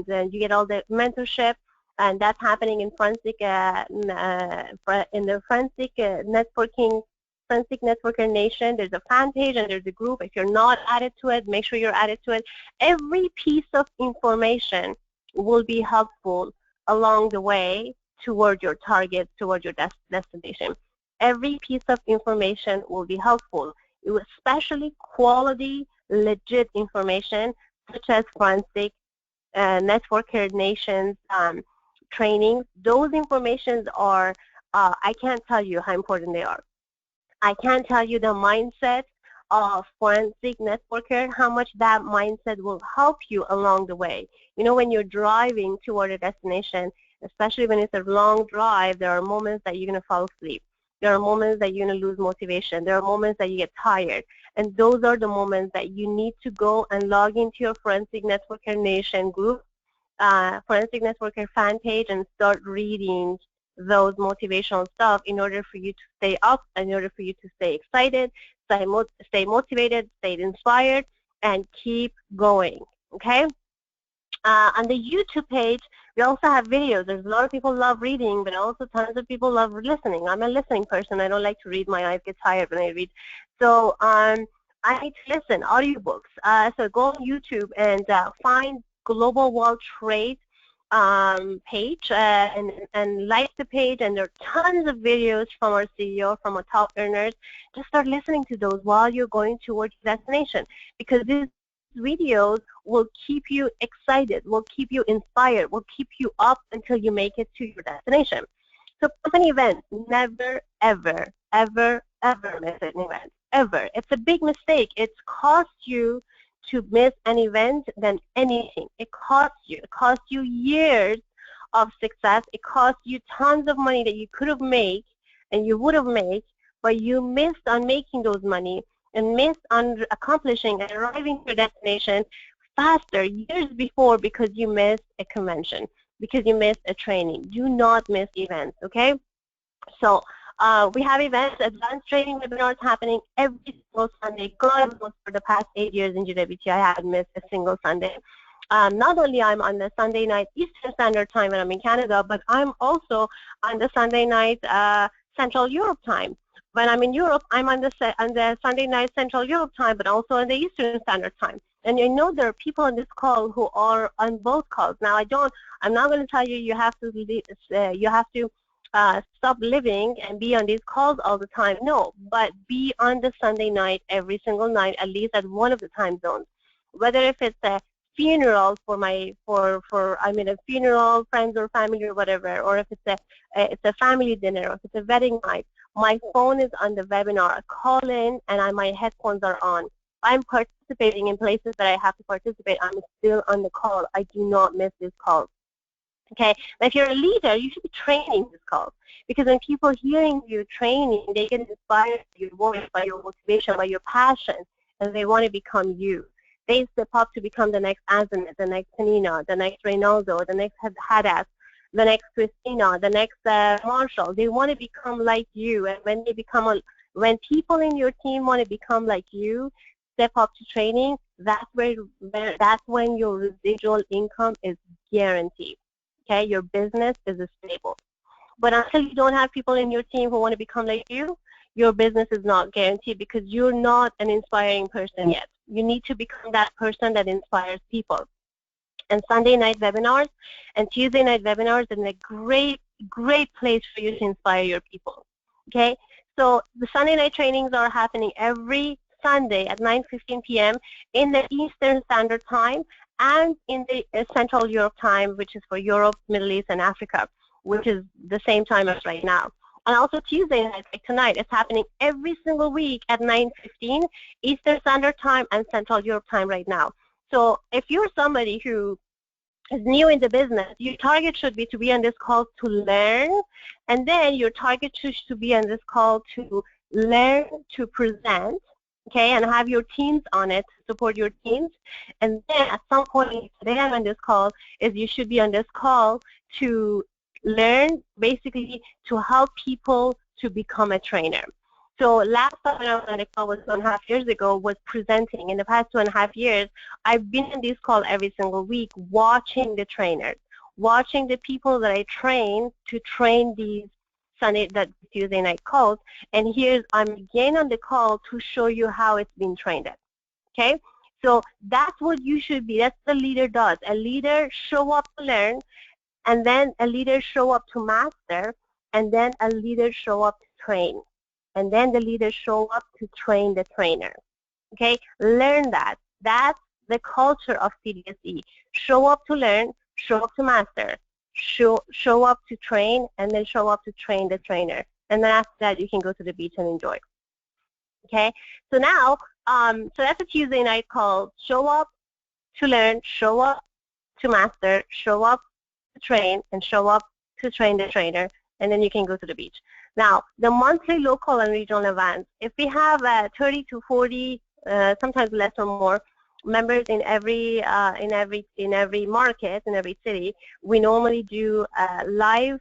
then you get all the mentorship. And that's happening in Forensic, in the Forensic Networking, Forensic Networker Nation. There's a fan page and there's a group. If you're not added to it, make sure you're added to it. Every piece of information will be helpful along the way toward your target, toward your destination. Every piece of information will be helpful, especially quality, legit information, such as Forensic Networker Nations trainings. Those informations are, I can't tell you how important they are. I can't tell you the mindset of Forensic Networker, how much that mindset will help you along the way. You know, when you're driving toward a destination, especially when it's a long drive, there are moments that you're going to fall asleep. There are moments that you're going to lose motivation. There are moments that you get tired. And those are the moments that you need to go and log into your Forensic Networker Nation group, Forensic Networker fan page, and start reading those motivational stuff in order for you to stay up, in order for you to stay excited, stay motivated, stay inspired, and keep going, okay? On the YouTube page, we also have videos. There's a lot of people love reading, but also tons of people love listening. I'm a listening person. I don't like to read. My eyes get tired when I read. So I need to listen, audiobooks. So go on YouTube and find Global World Trade page and like the page, and there are tons of videos from our CEO, from our top earners. Just start listening to those while you're going towards your destination, because these videos will keep you excited, will keep you inspired, will keep you up until you make it to your destination. So company events, never, ever, ever, ever miss an event, ever. It's a big mistake. It costs you to miss an event than anything. It costs you. It costs you years of success. It costs you tons of money that you could have made and you would have made, but you missed on making those money and missed on accomplishing and arriving to your destination faster years before because you missed a convention, because you missed a training. Do not miss events, okay? So we have events, advanced training webinars happening every single Sunday. God knows for the past 8 years in GWT, I haven't missed a single Sunday. Not only I'm on the Sunday night Eastern Standard Time when I'm in Canada, but I'm also on the Sunday night Central Europe time. When I'm in Europe, I'm on the Sunday night Central Europe time, but also on the Eastern Standard Time. And you know there are people on this call who are on both calls. Now I'm not going to tell you you have to stop living and be on these calls all the time. No, but be on the Sunday night every single night, at least at one of the time zones. Whether if it's a funeral a funeral, friends or family or whatever, or if it's a family dinner, or if it's a wedding night, my phone is on the webinar. I call in and my headphones are on. I'm participating in places that I have to participate. I'm still on the call. I do not miss these calls. Okay, but if you're a leader, you should be training these calls, because when people hearing you training, they get inspired by your voice, by your motivation, by your passion, and they want to become you. They step up to become the next Azanet, the next Tanina, the next Reynaldo, the next Hadas, the next Christina, the next Marshall. They want to become like you, and when people in your team want to become like you, step up to training. That's when your residual income is guaranteed. Okay, your business is stable. But until you don't have people in your team who want to become like you, your business is not guaranteed, because you're not an inspiring person yet. You need to become that person that inspires people. And Sunday night webinars and Tuesday night webinars is a great, great place for you to inspire your people. Okay, so the Sunday night trainings are happening every Sunday at 9:15 p.m. in the Eastern Standard Time and in the Central Europe Time, which is for Europe, Middle East, and Africa, which is the same time as right now. And also Tuesday night, like tonight, it's happening every single week at 9:15 Eastern Standard Time and Central Europe Time right now. So if you're somebody who is new in the business, your target should be to be on this call to learn, and then your target should be on this call to learn to present, okay, and have your teams on it, support your teams. And then at some point today on this call is you should be on this call to learn, basically to help people to become a trainer. So last time I was on the call was 2.5 years ago, was presenting. In the past 2.5 years, I've been in this call every single week watching the trainers, watching the people that I train to train these Tuesday night calls. And I'm again on the call to show you how it's been trained. Okay? So that's what you should be. That's what a leader does. A leader show up to learn, and then a leader show up to master, and then a leader show up to train. And then the leaders show up to train the trainer. Okay, learn that. That's the culture of CDSE. Show up to learn, show up to master, show up to train, and then show up to train the trainer. And then after that, you can go to the beach and enjoy. Okay, so now, so that's a Tuesday night call. Show up to learn, show up to master, show up to train, and show up to train the trainer, and then you can go to the beach. Now, the monthly local and regional events, if we have 30 to 40, sometimes less or more, members in every market, in every city, we normally do live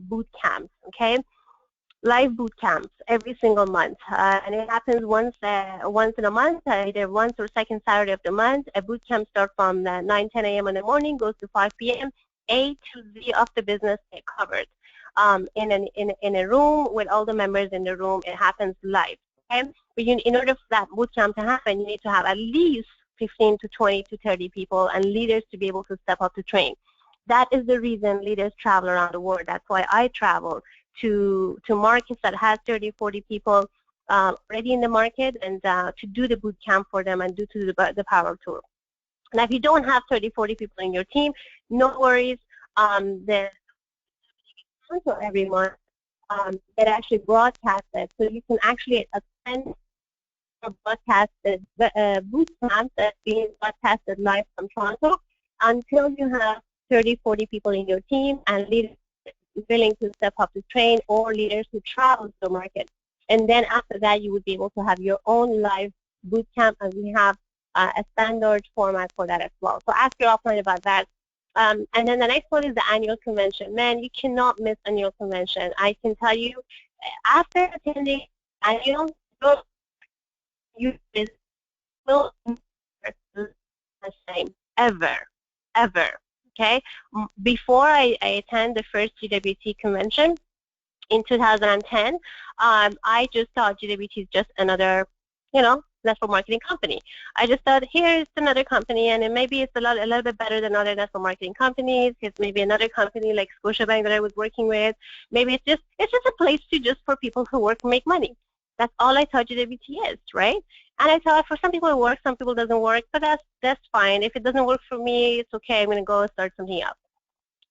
boot camps, okay? Live boot camps every single month, and it happens once in a month, either once or second Saturday of the month. A boot camp starts from 9, 10 a.m. in the morning, goes to 5 p.m. A to Z of the business get covered. In a room with all the members in the room. It happens live. Okay? But in order for that boot camp to happen, you need to have at least 15 to 20 to 30 people and leaders to be able to step up to train. That is the reason leaders travel around the world. That's why I travel to markets that has 30, 40 people already in the market, and to do the boot camp for them and do the power tour. Now, if you don't have 30, 40 people in your team, no worries. The for every month that actually broadcasted, so you can actually attend a broadcasted boot camp that's being broadcasted live from Toronto until you have 30, 40 people in your team and leaders willing to step up to train, or leaders who travel to the market. And then after that, you would be able to have your own live boot camp, and we have a standard format for that as well. So ask your offline about that. And then the next one is the annual convention. Man, you cannot miss annual convention. I can tell you, after attending annual, you will the same ever. Okay. Before I attend the first GWT convention in 2010, I just thought GWT is just another, network marketing company. I just thought, here's another company, and maybe it's a little bit better than other network marketing companies. It's maybe another company like Scotiabank that I was working with. Maybe it's just a place for people who make money. That's all I thought GWT is, right? And I thought for some people it works, some people it doesn't work, but that's fine. If it doesn't work for me, it's okay. I'm going to go and start something else.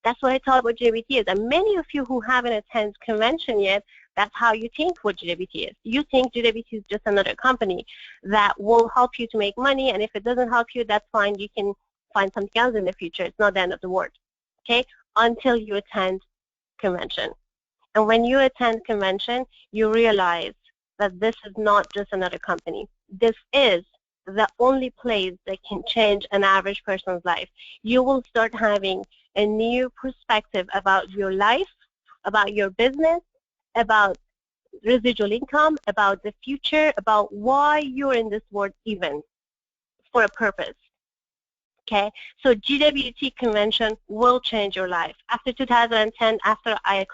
That's what I thought what GWT is. And many of you who haven't attended convention yet, that's how you think what GWT is. You think GWT is just another company that will help you to make money, and if it doesn't help you, that's fine. You can find something else in the future. It's not the end of the world, okay? Until you attend convention. And when you attend convention, you realize that this is not just another company. This is the only place that can change an average person's life. You will start having a new perspective about your life, about your business, about residual income, about the future, about why you're in this world even, for a purpose. Okay, so GWT convention will change your life. After 2010, after I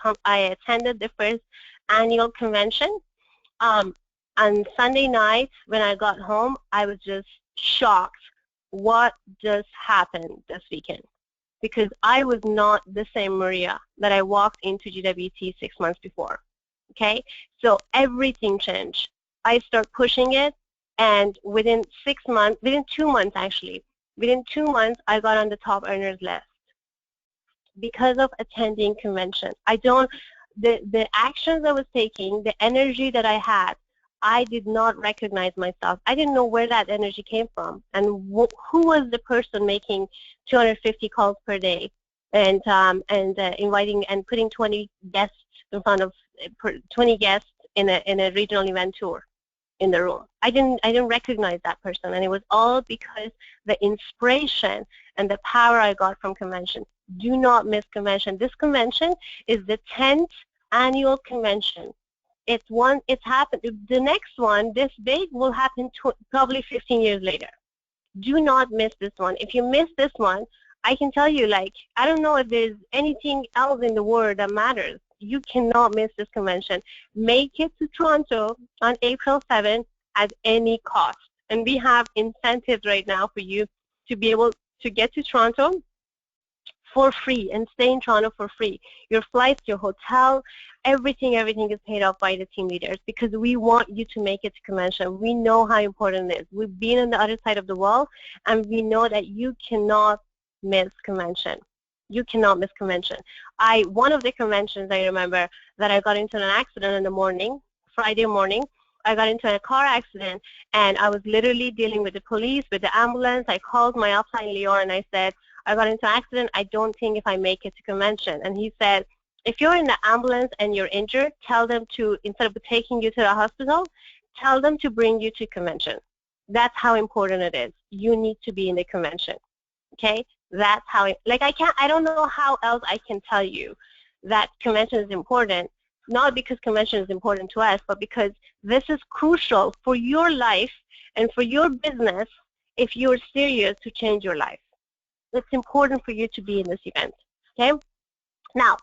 attended the first annual convention, on Sunday night when I got home, I was just shocked what just happened this weekend, because I was not the same Maria that I walked into GWT 6 months before. Okay, so everything changed. I start pushing it. And within 6 months, within 2 months actually, within 2 months, I got on the top earners list because of attending convention. The actions I was taking, the energy that I had, I did not recognize myself. I didn't know where that energy came from, and who was the person making 250 calls per day, and inviting and putting 20 guests in front of 20 guests in a regional event tour in the room. I didn't recognize that person, and it was all because the inspiration and the power I got from convention. Do not miss convention. This convention is the 10th annual convention. It's happened. The next one, this big, will happen probably 15 years later. Do not miss this one. If you miss this one, I can tell you, like, I don't know if there's anything else in the world that matters. You cannot miss this convention. Make it to Toronto on April 7th at any cost. And we have incentives right now for you to be able to get to Toronto for free and stay in Toronto for free. Your flights, your hotel, everything is paid off by the team leaders, because we want you to make it to convention. We know how important it is. We've been on the other side of the world, and we know that you cannot miss convention. You cannot miss convention. One of the conventions I remember that I got into an accident in the morning, Friday morning. I got into a car accident, and I was literally dealing with the police, with the ambulance. I called my upline, Leon, and I said, I got into an accident. I don't think if I make it to convention. And he said, if you're in the ambulance and you're injured, tell them to, instead of taking you to the hospital, tell them to bring you to convention. That's how important it is. You need to be in the convention. Okay? That's how I don't know how else I can tell you that convention is important, not because convention is important to us, but because this is crucial for your life and for your business if you're serious to change your life. It's important for you to be in this event. Okay? Now,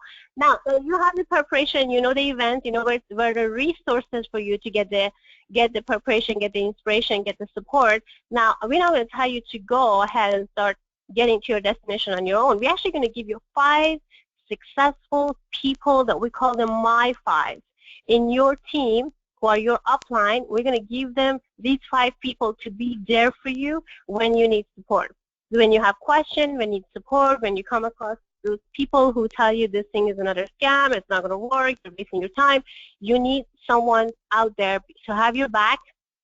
you have the preparation, you know the event, you know where the resources for you to get the preparation, get the inspiration, get the support. Now, we're not going to tell you to go ahead and start getting to your destination on your own. We're actually going to give you 5 successful people that we call them My Fives in your team who are your upline. We're going to give them these 5 people to be there for you when you need support. When you have questions, when you need support, when you come across those people who tell you this thing is another scam, it's not going to work, you're wasting your time, you need someone out there to have your back,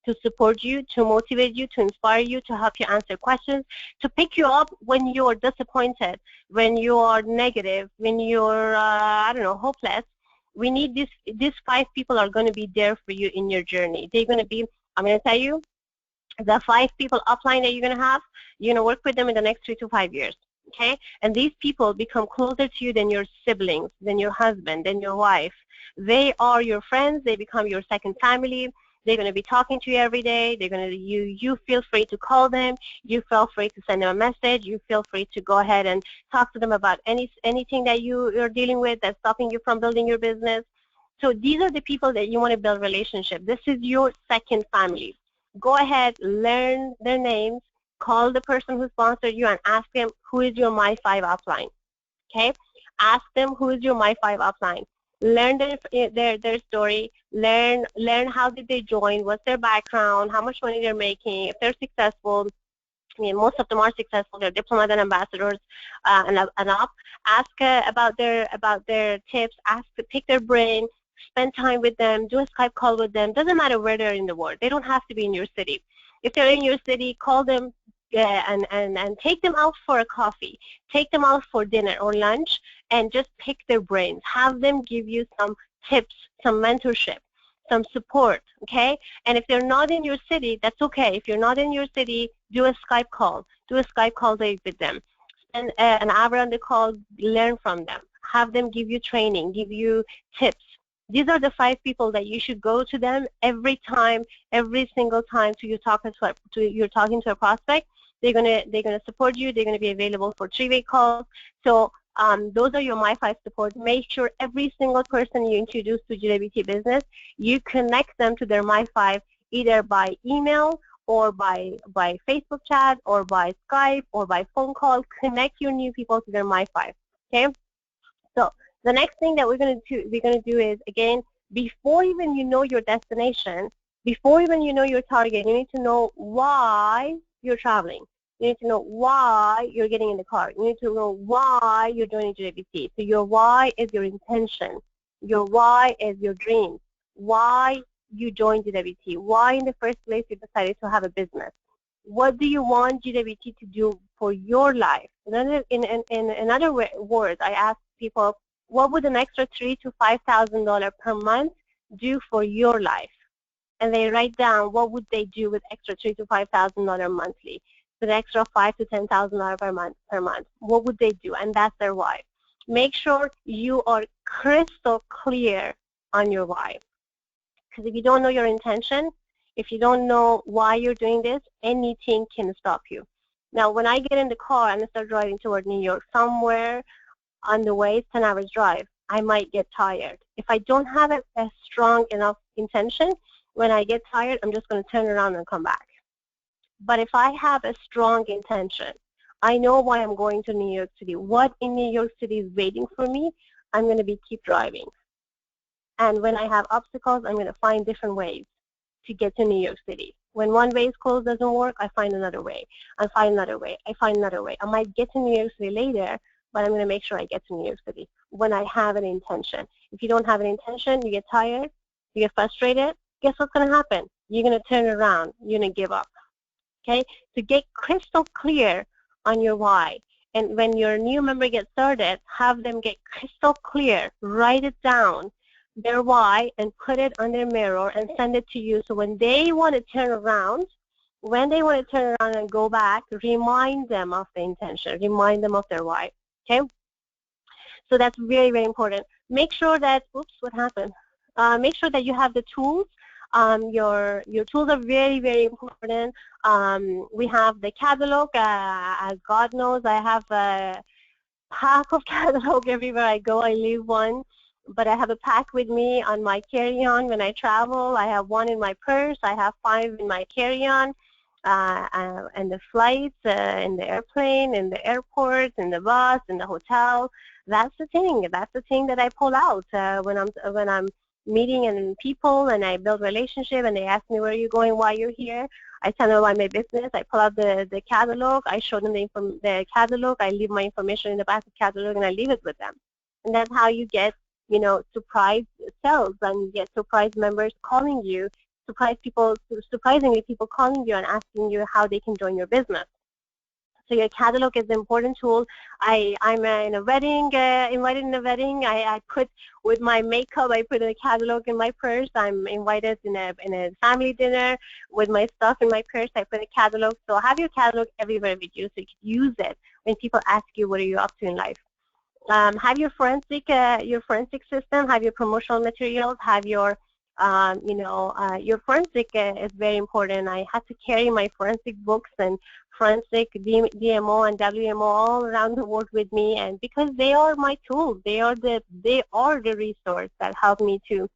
to support you, to motivate you, to inspire you, to help you answer questions, to pick you up when you're disappointed, when you are negative, when you're, hopeless. We need these 5 people are going to be there for you in your journey. They're going to be, I'm going to tell you, the 5 people upline that you're going to have, you're going to work with them in the next 3 to 5 years. Okay? And these people become closer to you than your siblings, than your husband, than your wife. They are your friends. They become your second family. They're going to be talking to you every day. They're going to, you feel free to call them. You feel free to send them a message. You feel free to go ahead and talk to them about anything that you're dealing with that's stopping you from building your business. So these are the people that you want to build relationship. This is your second family. Go ahead, learn their names, call the person who sponsored you and ask them, who is your My 5 upline? Okay? Ask them, who is your My 5 upline? Learn their story, learn how did they join, what's their background, how much money they're making, if they're successful. I mean, most of them are successful. They're Diplomat and ambassadors and up. Ask about their tips. Pick their brain. Spend time with them. Do a Skype call with them. Doesn't matter where they're in the world. They don't have to be in your city. If they're in your city, call them and take them out for a coffee. Take them out for dinner or lunch and just pick their brains. Have them give you some tips, some mentorship, some support, okay? And if they're not in your city, that's okay. If you're not in your city, do a Skype call. Do a Skype call with them. Spend an hour on the call, learn from them. Have them give you training, give you tips. These are the 5 people that you should go to them every time, every single time you're talking to a prospect. They're gonna support you. They're gonna be available for 3-way calls. So those are your My 5 support. Make sure every single person you introduce to GWT Business, you connect them to their My 5 either by email or by Facebook chat or by Skype or by phone call. Connect your new people to their My 5. Okay. So the next thing that we're gonna do is, again, before even you know your destination, Before even you know your target, you need to know why you're traveling. You need to know why you're getting in the car. You need to know why you're joining GWT. So your why is your intention. Your why is your dream. Why you joined GWT. Why in the first place you decided to have a business. What do you want GWT to do for your life? In other words, I ask people, what would an extra $3,000 to $5,000 per month do for your life? And they write down what would they do with extra $3,000 to $5,000 monthly, with extra $5,000 to $10,000 per month. What would they do? And that's their why. Make sure you are crystal clear on your why. Because if you don't know your intention, if you don't know why you're doing this, anything can stop you. Now, when I get in the car and I start driving toward New York, somewhere on the way, it's 10 hours drive, I might get tired. If I don't have a strong enough intention, when I get tired, I'm just going to turn around and come back. But if I have a strong intention, I know why I'm going to New York City. What in New York City is waiting for me, I'm going to keep driving. And when I have obstacles, I'm going to find different ways to get to New York City. When one way is closed, doesn't work, I find another way. I find another way. I find another way. I might get to New York City later, but I'm going to make sure I get to New York City when I have an intention. If you don't have an intention, you get tired, you get frustrated, guess what's going to happen? You're going to turn around. You're going to give up. Okay? So get crystal clear on your why. And when your new member gets started, have them get crystal clear. Write it down, their why, and put it on their mirror and send it to you. So when they want to turn around, and go back, remind them of the intention. Remind them of their why. Okay? So that's very, very important. Make sure that, oops, what happened? Make sure that you have the tools. Your tools are very, very important. We have the catalog. As God knows, I have a pack of catalog everywhere I go. I leave one, but I have a pack with me on my carry-on when I travel. I have one in my purse. I have 5 in my carry-on, and the flights, in the airplane, in the airport, in the bus, in the hotel. That's the thing. That's the thing that I pull out when I'm meeting and people, and I build relationship, and they ask me, where are you going, why you're here. I tell them about my business. I pull out the catalog. I show them the catalog. I leave my information in the back of the catalog, and I leave it with them. And that's how you get, surprise sales, and you get surprise members calling you, surprisingly people calling you and asking you how they can join your business. So your catalog is an important tool. I'm in a wedding, invited in a wedding. I put, with my makeup, I put a catalog in my purse. I'm invited in a family dinner with my stuff in my purse. I put a catalog. So have your catalog everywhere with you so you can use it when people ask you what are you up to in life. Have your forensic system. Have your promotional materials. Have your your forensic is very important. I had to carry my forensic books and forensic DMO and WMO all around the world with me, and because they are my tools, they are the resource that help me to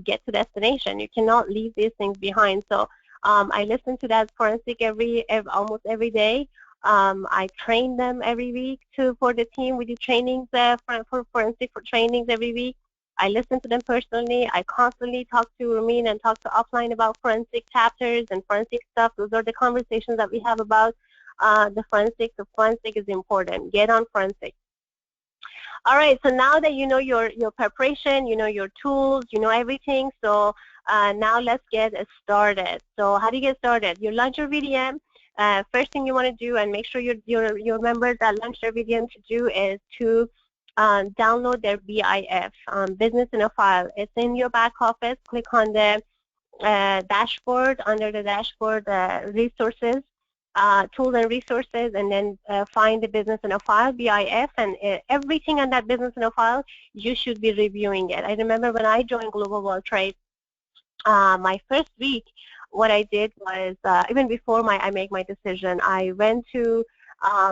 get to destination. You cannot leave these things behind. So I listen to that forensic almost every day. I train them every week for the team. We do trainings for forensic trainings every week. I listen to them personally. I constantly talk to Ramin and talk to offline about forensic chapters and forensic stuff. Those are the conversations that we have about the forensic. The forensic is important. Get on forensic. All right, so now that you know your preparation, you know your tools, you know everything, so now let's get started. So how do you get started? You launch your VDM. First thing you want to do, and make sure your members that launch their VDM to do, is to download their BIF, business in a file. It's in your back office. Click on the dashboard, under the dashboard resources, tools and resources, and then find the business in a file, BIF, and everything on that business in a file, you should be reviewing it. I remember when I joined Global World Trade, my first week, what I did was, even before I make my decision, I went to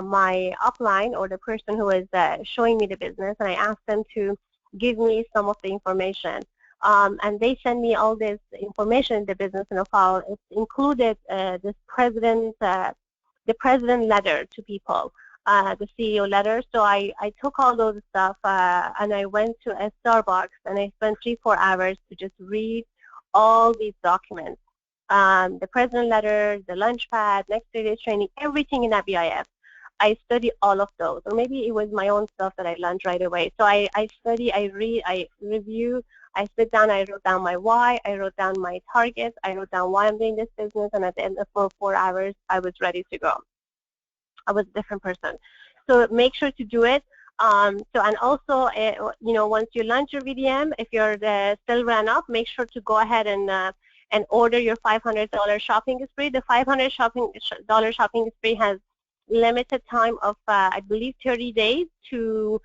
my upline, or the person who was showing me the business, and I asked them to give me some of the information. And they sent me all this information in the business in a file. It included the president letter to people, the CEO letter. So I took all those stuff and I went to a Starbucks, and I spent 3-4 hours to just read all these documents, the president letter, the Launchpad, next 3 days training, everything in that BIF. I study all of those, or maybe it was my own stuff that I learned right away. So I study, I read, I review, I sit down, I wrote down my why, I wrote down my targets, I wrote down why I'm doing this business, and at the end of 4 hours, I was ready to go. I was a different person. So make sure to do it. And also, once you launch your VDM, if you're still ran up, make sure to go ahead and order your $500 shopping spree. The $500 shopping spree has limited time of, I believe, 30 days to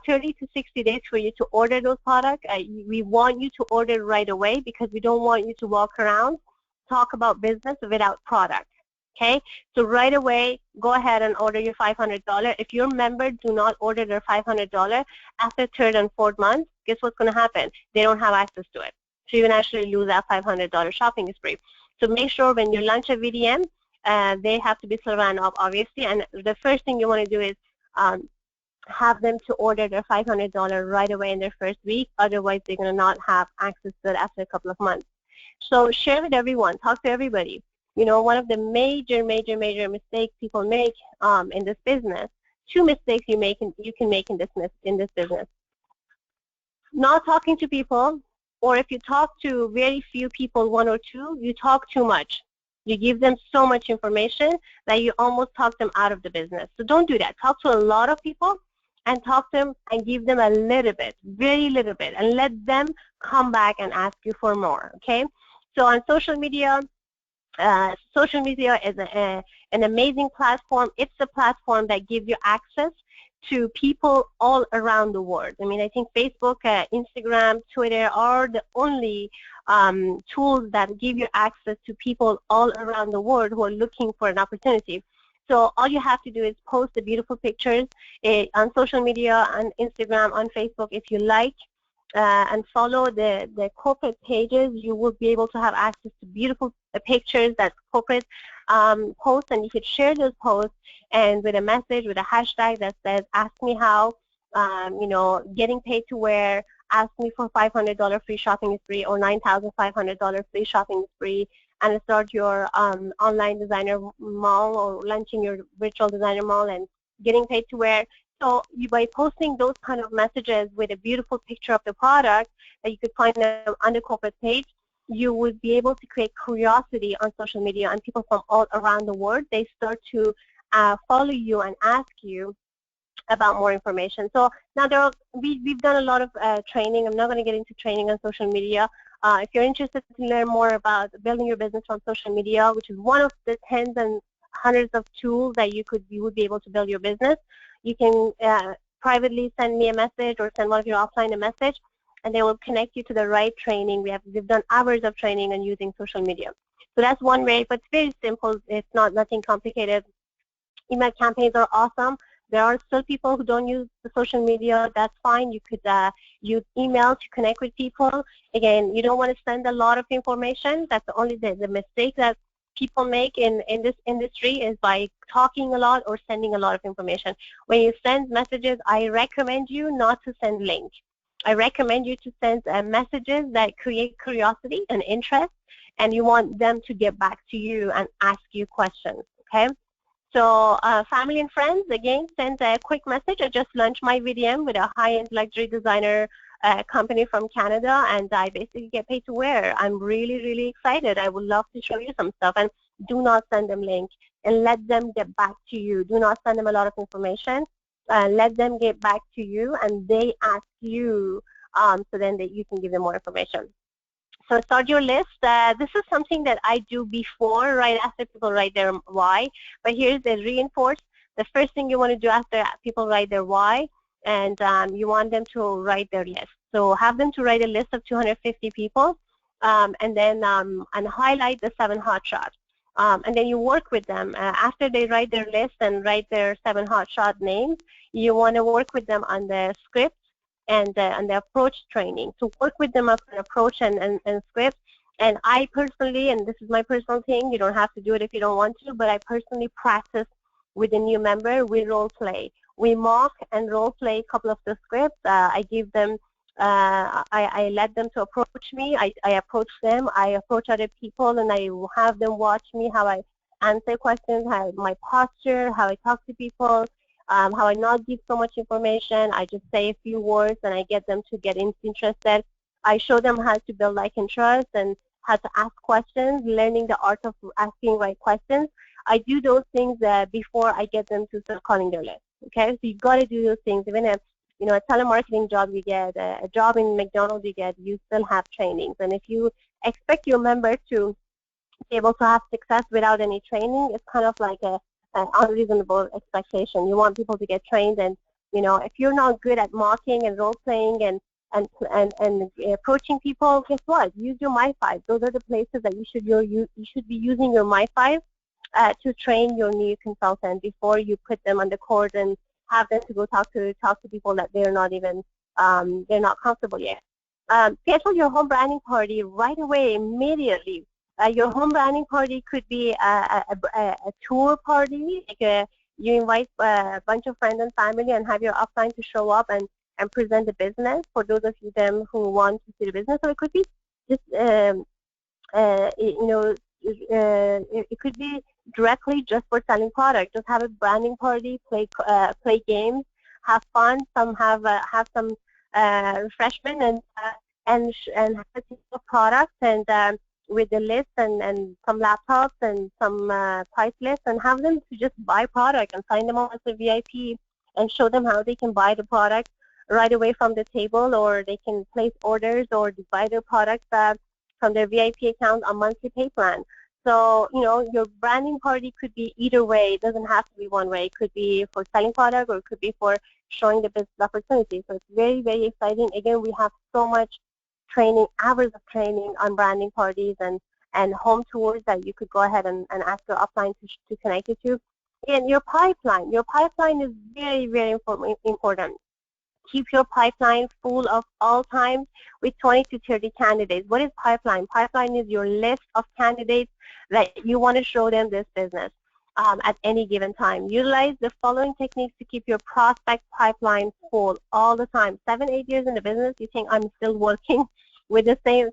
30 to 60 days for you to order those products. We want you to order right away because we don't want you to walk around, talk about business without product. Okay, so right away, go ahead and order your $500. If your member do not order their $500 after third and fourth month, guess what's going to happen? They don't have access to it. So you can actually lose that $500 shopping spree. So make sure when you launch a VDM, they have to be still ran up, obviously. And the first thing you want to do is have them to order their $500 right away in their first week. Otherwise, they're going to not have access to it after a couple of months. So share with everyone. Talk to everybody. One of the major mistakes people make in this business, 2 mistakes you can make in this business. Not talking to people, or if you talk to very few people, 1 or 2, you talk too much. You give them so much information that you almost talk them out of the business. So don't do that. Talk to a lot of people and talk to them and give them a little bit, very little bit, and let them come back and ask you for more, okay? So on social media is an amazing platform. It's a platform that gives you access to people all around the world. I mean, I think Facebook, Instagram, Twitter are the only tools that give you access to people all around the world who are looking for an opportunity. So all you have to do is post the beautiful pictures on social media, on Instagram, on Facebook if you like. And follow the corporate pages, you will be able to have access to beautiful pictures that corporate posts, and you could share those posts and with a message, with a hashtag that says, ask me how, getting paid to wear, ask me for $500 free shopping spree or $9,500 free shopping spree, and start your online designer mall or launching your virtual designer mall and getting paid to wear. So by posting those kind of messages with a beautiful picture of the product that you could find on the corporate page, you would be able to create curiosity on social media, and people from all around the world, they start to follow you and ask you about more information. So now we've done a lot of training. I'm not going to get into training on social media. If you're interested to learn more about building your business on social media, which is one of the tens and hundreds of tools that you would be able to build your business, you can privately send me a message or send one of your offline a message, and they will connect you to the right training. We've done hours of training on using social media. So that's one way, but it's very simple. It's nothing complicated. Email campaigns are awesome. There are still people who don't use the social media. That's fine. You could use email to connect with people. Again, you don't want to send a lot of information. That's only the mistake that people make in this industry is by talking a lot or sending a lot of information. When you send messages, I recommend you not to send links. I recommend you to send messages that create curiosity and interest, and you want them to get back to you and ask you questions, okay? So family and friends, again, send a quick message. I just launched my VDM with a high-end luxury designer company from Canada, and I basically get paid to wear. I'm really, really excited. I would love to show you some stuff. And do not send them links, and let them get back to you. Do not send them a lot of information. Let them get back to you, and they ask you, so then that you can give them more information. So start your list. This is something that I do before, right after people write their why. But here's the reinforce. The first thing you want to do after people write their why, and you want them to write their list. So have them to write a list of 250 people, and then and highlight the 7 hotshots. And then you work with them. After they write their list and write their 7 hotshot names, you want to work with them on the script and the approach training. So work with them on approach and script. And I personally, and this is my personal thing, you don't have to do it if you don't want to, but I personally practice with a new member. We role play. We mock and role play a couple of the scripts. I give them I let them to approach me. I approach them. I approach other people, and I have them watch me how I answer questions, how my posture, how I talk to people, how I not give so much information. I just say a few words, and I get them to get interested. I show them how to build like and trust and how to ask questions, learning the art of asking right questions. I do those things before I get them to start calling their list. Okay, so you've got to do those things. Even if a telemarketing job you get, a job in McDonald's you get, you still have trainings. And if you expect your member to be able to have success without any training, it's kind of like an unreasonable expectation. You want people to get trained, and if you're not good at mocking and role playing and approaching people, guess what? Use your My5. Those are the places that you should be using your My5 to train your new consultant before you put them on the court and have them to go talk to people that they're not even they're not comfortable yet. Schedule your home branding party right away, immediately. Your home branding party could be a tour party, like you invite a bunch of friends and family and have your upline to show up and present the business for those of them who want to see the business. So it could be just it could be directly just for selling product. Just have a branding party, play games, have fun. Some have some refreshment and have a team of products and with the list and some laptops and some price lists, and have them to just buy product and sign them on as a VIP and show them how they can buy the product right away from the table, or they can place orders or buy their products from their VIP account on monthly pay plan. So, your branding party could be either way. It doesn't have to be one way. It could be for selling product, or it could be for showing the business opportunity. So it's very, very exciting. Again, we have so much training, hours of training on branding parties and home tours that you could go ahead and ask your upline to connect you to. And your pipeline is very, very important. Keep your pipeline full of all times with 20 to 30 candidates. What is pipeline? Pipeline is your list of candidates that you want to show them this business at any given time. Utilize the following techniques to keep your prospect pipeline full all the time. 7-8 years in the business, you think I'm still working with the same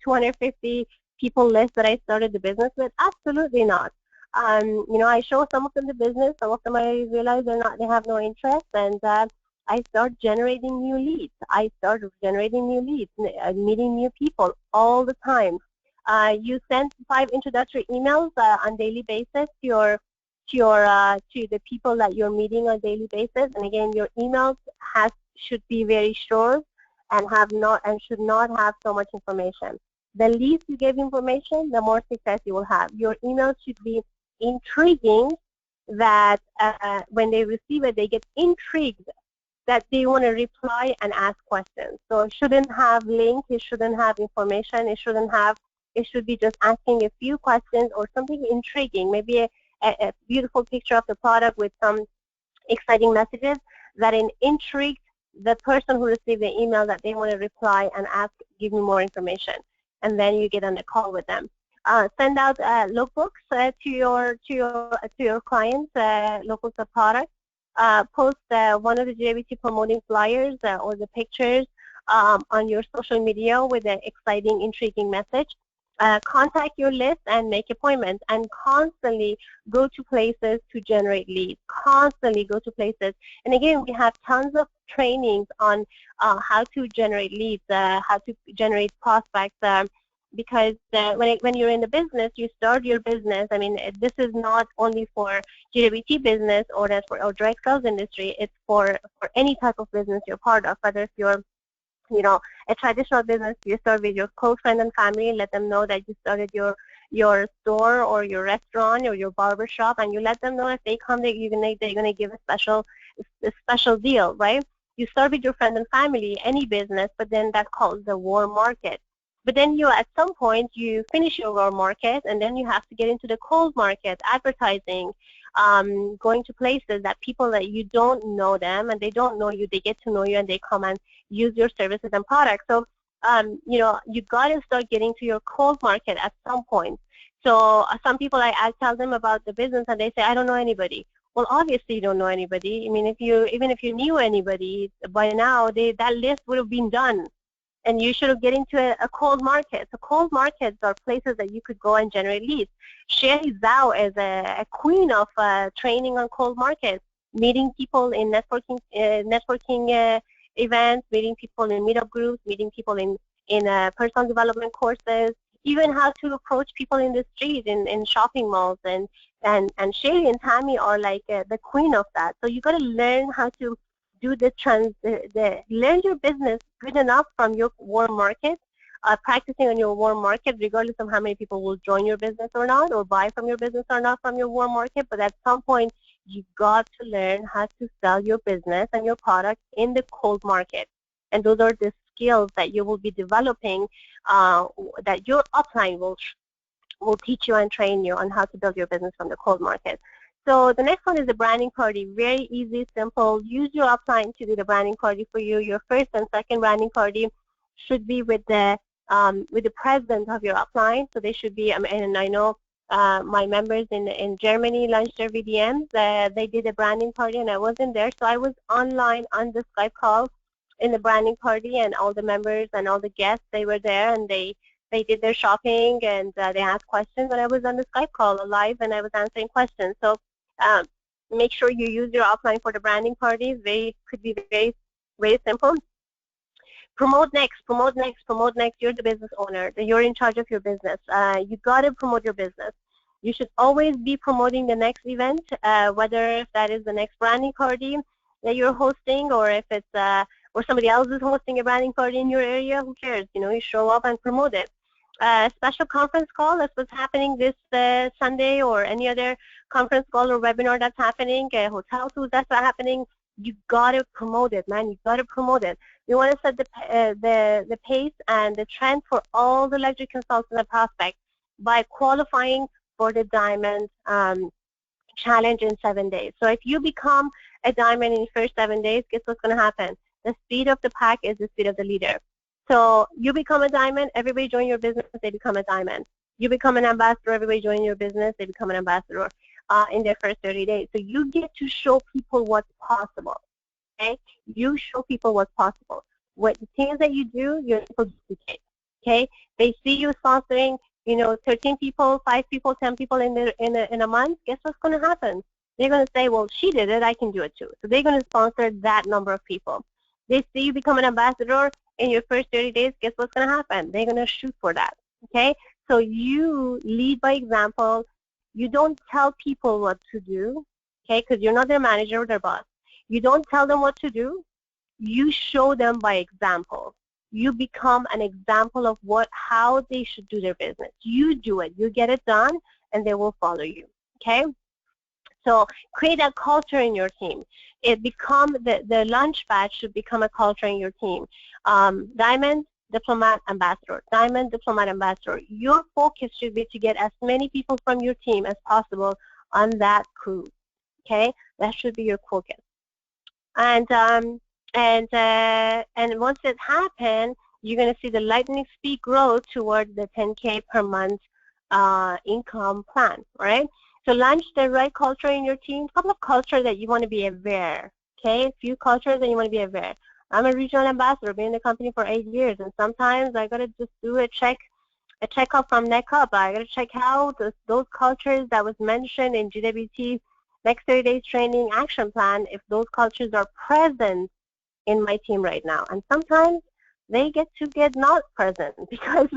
250 people list that I started the business with? Absolutely not. I show some of them the business. Some of them I realize they have no interest, and I start generating new leads. Meeting new people all the time. You send 5 introductory emails on daily basis to the people that you're meeting on daily basis. And again, your emails should be very short and should not have so much information. The least you give information, the more success you will have. Your emails should be intriguing, that when they receive it, they get intrigued, that they want to reply and ask questions. So it shouldn't have links, it shouldn't have information, it should be just asking a few questions or something intriguing, maybe a beautiful picture of the product with some exciting messages that intrigue the person who received the email, that they want to reply and ask, give me more information. And then you get on the call with them. Send out lookbooks to your clients, lookbooks of products. Post one of the GWT promoting flyers or the pictures on your social media with an exciting, intriguing message. Contact your list and make appointments, and constantly go to places to generate leads. Constantly go to places. And again, we have tons of trainings on how to generate leads, how to generate prospects. Because when you're in the business, you start your business. I mean, this is not only for GWT business or direct sales industry. It's for any type of business you're part of. Whether if you're, a traditional business, you start with your close friend and family. Let them know that you started your store or your restaurant or your barber shop, and you let them know if they come, they're gonna give a special deal, right? You start with your friend and family, any business, but then that calls the warm market. But then at some point, you finish your warm market, and then you have to get into the cold market, advertising, going to places that people that you don't know them and they don't know you, they get to know you, and they come and use your services and products. So, you got to start getting to your cold market at some point. So some people, I tell them about the business, and they say, I don't know anybody. Well, obviously you don't know anybody. I mean, even if you knew anybody by now, that list would have been done, and you should get into a cold market. So cold markets are places that you could go and generate leads. Sherry Zhao is a queen of training on cold markets, meeting people in networking events, meeting people in meetup groups, meeting people in personal development courses, even how to approach people in the street, in shopping malls, and Sherry and Tammy are like the queen of that. So you got to learn how to do learn your business good enough from your warm market, practicing on your warm market, regardless of how many people will join your business or not, or buy from your business or not from your warm market. But at some point, you got to learn how to sell your business and your product in the cold market. And those are the skills that you will be developing, that your upline will teach you and train you on how to build your business from the cold market. So the next one is the branding party. Very easy, simple. Use your upline to do the branding party for you. Your first and second branding party should be with the president of your upline. So they should be, and I know my members in Germany launched their VDMs. They did a branding party, and I wasn't there, so I was online on the Skype call in the branding party, and all the members and all the guests, they were there, and they did their shopping, and they asked questions, and I was on the Skype call live, and I was answering questions. So make sure you use your upline for the branding parties. They could be very, very simple. Promote next, promote next, promote next. You're the business owner. You're in charge of your business. You got to promote your business. You should always be promoting the next event, whether that is the next branding party that you're hosting, or if it's or somebody else is hosting a branding party in your area. Who cares? You know, you show up and promote it. Special conference call, that's what's happening this Sunday, or any other conference call or webinar that's happening, hotel tours that's happening. You gotta promote it, man. You gotta promote it. You want to set the pace and the trend for all the luxury consultants and prospects by qualifying for the diamond challenge in 7 days. So if you become a diamond in the first 7 days, guess what's going to happen? The speed of the pack is the speed of the leader. So you become a diamond, everybody join your business, they become a diamond. You become an ambassador, everybody join your business, they become an ambassador in their first 30 days. So you get to show people what's possible. Okay? You show people what's possible. What the things that you do, your people duplicate. Okay? They see you sponsoring, 13 people, 5 people, 10 people in a month. Guess what's going to happen? They're going to say, well, she did it, I can do it too. So they're going to sponsor that number of people. They see you become an ambassador in your first 30 days. Guess what's going to happen? They're going to shoot for that. Okay? So you lead by example. You don't tell people what to do. Okay? Because you're not their manager or their boss. You don't tell them what to do. You show them by example. You become an example of how they should do their business. You do it. You get it done, and they will follow you. Okay? So create a culture in your team. The Launchpad should become a culture in your team. Diamond, Diplomat, Ambassador. Diamond, Diplomat, Ambassador. Your focus should be to get as many people from your team as possible on that cruise. Okay? That should be your focus. And once it happens, you're going to see the lightning speed grow toward the 10K per month income plan, right? So launch the right culture in your team. A couple of culture that you want to be aware, okay? A few cultures that you want to be aware. I'm a regional ambassador, been in the company for 8 years, and sometimes I got to just do a checkup from neck up. I got to check out those cultures that was mentioned in GWT Next 30 Days Training Action Plan, if those cultures are present in my team right now. And sometimes they get not present because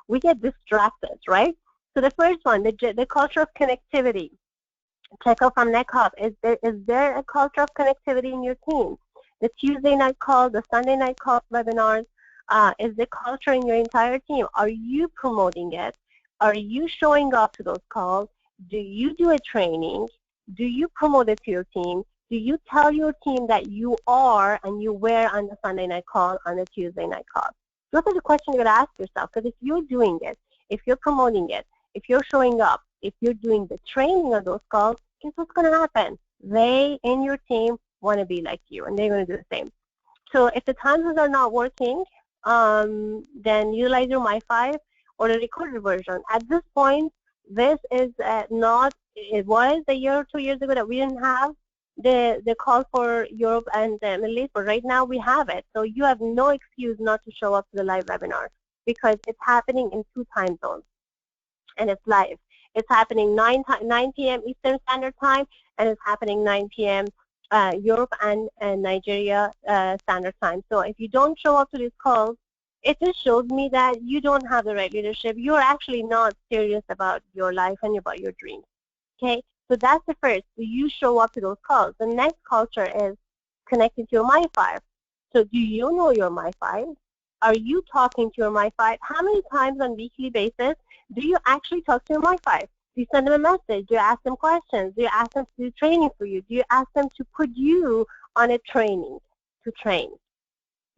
we get distracted, right? So the first one, the culture of connectivity. Check out from neck up. Is there a culture of connectivity in your team? The Tuesday night call, the Sunday night call webinars, is the culture in your entire team. Are you promoting it? Are you showing up to those calls? Do you do a training? Do you promote it to your team? Do you tell your team that you are and you were on the Sunday night call, on the Tuesday night call? Those are the questions you got to ask yourself, because if you're doing it, if you're promoting it, if you're showing up, if you're doing the training of those calls, guess what's going to happen? They in your team want to be like you, and they're going to do the same. So if the times are not working, then utilize your My5 or the recorded version. At this point, this is not it was a year or 2 years ago that we didn't have the call for Europe and the Middle East, but right now we have it. So you have no excuse not to show up to the live webinar because it's happening in 2 time zones and it's live. It's happening 9 p.m. Eastern Standard Time, and it's happening 9 p.m. Europe and Nigeria Standard Time. So if you don't show up to these calls, it just shows me that you don't have the right leadership. You're actually not serious about your life and about your dreams. Okay, so that's the first. So you show up to those calls. The next culture is connecting to your My5. So do you know your My5? Are you talking to your My5? How many times on a weekly basis do you actually talk to your My5? Do you send them a message? Do you ask them questions? Do you ask them to do training for you? Do you ask them to put you on a training to train?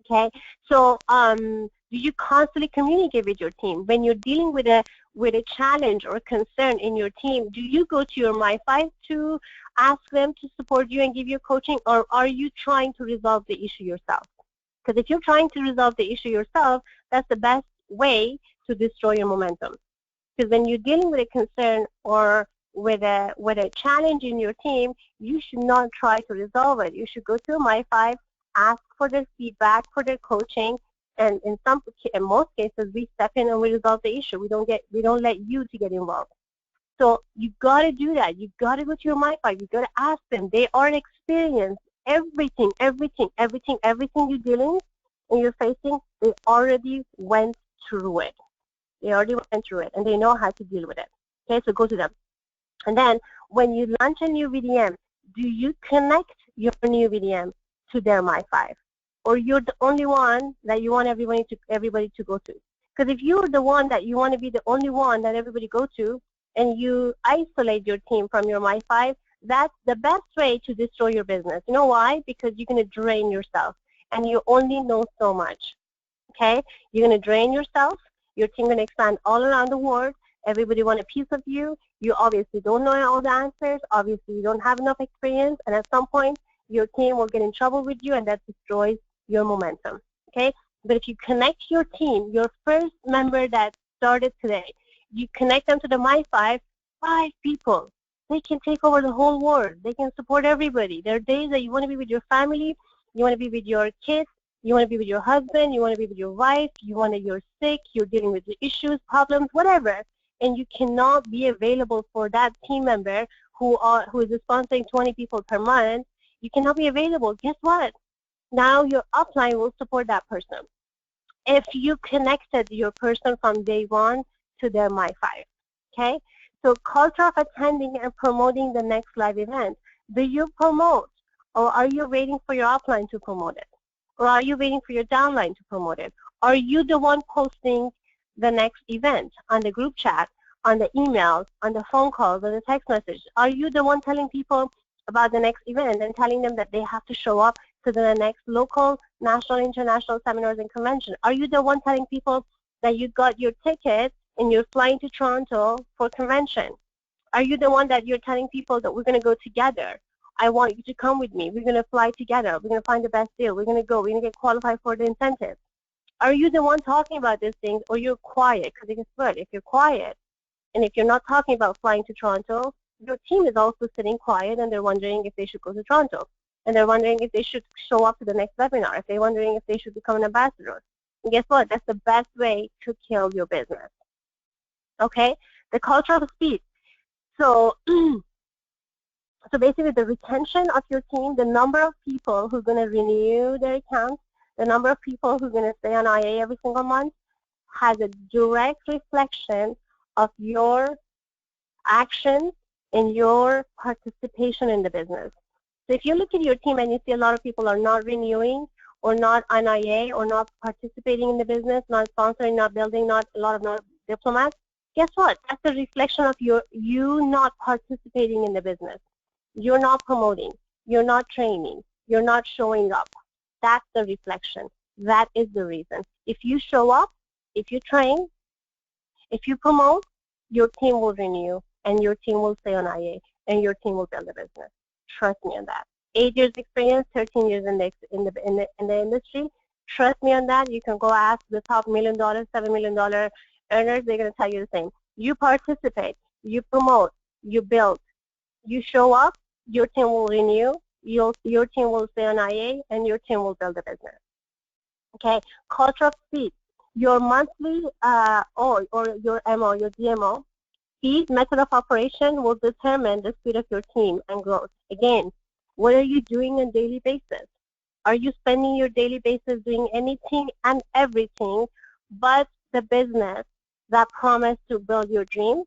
Okay, so do you constantly communicate with your team? When you're dealing with a challenge or concern in your team, do you go to your My5 to ask them to support you and give you coaching, or are you trying to resolve the issue yourself? Because if you're trying to resolve the issue yourself, that's the best way to destroy your momentum. Because when you're dealing with a concern or with a challenge in your team, you should not try to resolve it. You should go to My5, ask for their feedback, for their coaching, and in most cases, we step in and we resolve the issue. We don't let you to get involved. So you got to do that. You got to go to your My5. You got to ask them. They are experienced. Everything you're dealing and you're facing, they already went through it. They already went through it, and they know how to deal with it. Okay, so go to them. And then when you launch a new VDM, do you connect your new VDM to their My5? Or you're the only one that you want everybody to go to? Because if you're the one that you want to be the only one that everybody go to, and you isolate your team from your My5, that's the best way to destroy your business. You know why? Because you're going to drain yourself, and you only know so much. Okay? You're going to drain yourself. Your team going to expand all around the world. Everybody want a piece of you. You obviously don't know all the answers. Obviously, you don't have enough experience. And at some point, your team will get in trouble with you, and that destroys your momentum. Okay? But if you connect your team, your first member that started today, you connect them to the My5, 5 people. They can take over the whole world. They can support everybody. There are days that you want to be with your family, you want to be with your kids, you want to be with your husband, you want to be with your wife, you're sick, you're dealing with the issues, problems, whatever, and you cannot be available for that team member who is sponsoring 20 people per month. You cannot be available. Guess what? Now your upline will support that person if you connected your person from day one to their My5. Okay? So culture of attending and promoting the next live event. Do you promote, or are you waiting for your upline to promote it? Or are you waiting for your downline to promote it? Are you the one posting the next event on the group chat, on the emails, on the phone calls, on the text message? Are you the one telling people about the next event and telling them that they have to show up to the next local, national, international seminars and convention? Are you the one telling people that you got your ticket and you're flying to Toronto for convention? Are you the one that you're telling people that we're going to go together? I want you to come with me. We're going to fly together. We're going to find the best deal. We're going to go. We're going to get qualified for the incentive. Are you the one talking about these things, or you're quiet? Because guess what? If you're quiet and if you're not talking about flying to Toronto, your team is also sitting quiet and they're wondering if they should go to Toronto. And they're wondering if they should show up to the next webinar, if they're wondering if they should become an ambassador. And guess what? That's the best way to kill your business. Okay? The culture of speed. So, so basically the retention of your team, the number of people who are going to renew their accounts, the number of people who are going to stay on IA every single month has a direct reflection of your actions and your participation in the business. So if you look at your team and you see a lot of people are not renewing or not on IA or not participating in the business, not sponsoring, not building, not diplomats, guess what? That's a reflection of you not participating in the business. You're not promoting. You're not training. You're not showing up. That's the reflection. That is the reason. If you show up, if you train, if you promote, your team will renew and your team will stay on IA and your team will build a business. Trust me on that. 8 years experience, 13 years in the industry. Trust me on that. You can go ask the top $1 million, $7 million earners. They're going to tell you the same. You participate, you promote, you build, You show up, your team will renew, your team will stay on IA, and your team will build a business. Okay, culture of speed. Your monthly or your MO, your DMO, speed, method of operation will determine the speed of your team and growth. Again, what are you doing on a daily basis? Are you spending your daily basis doing anything and everything but the business that promised to build your dreams?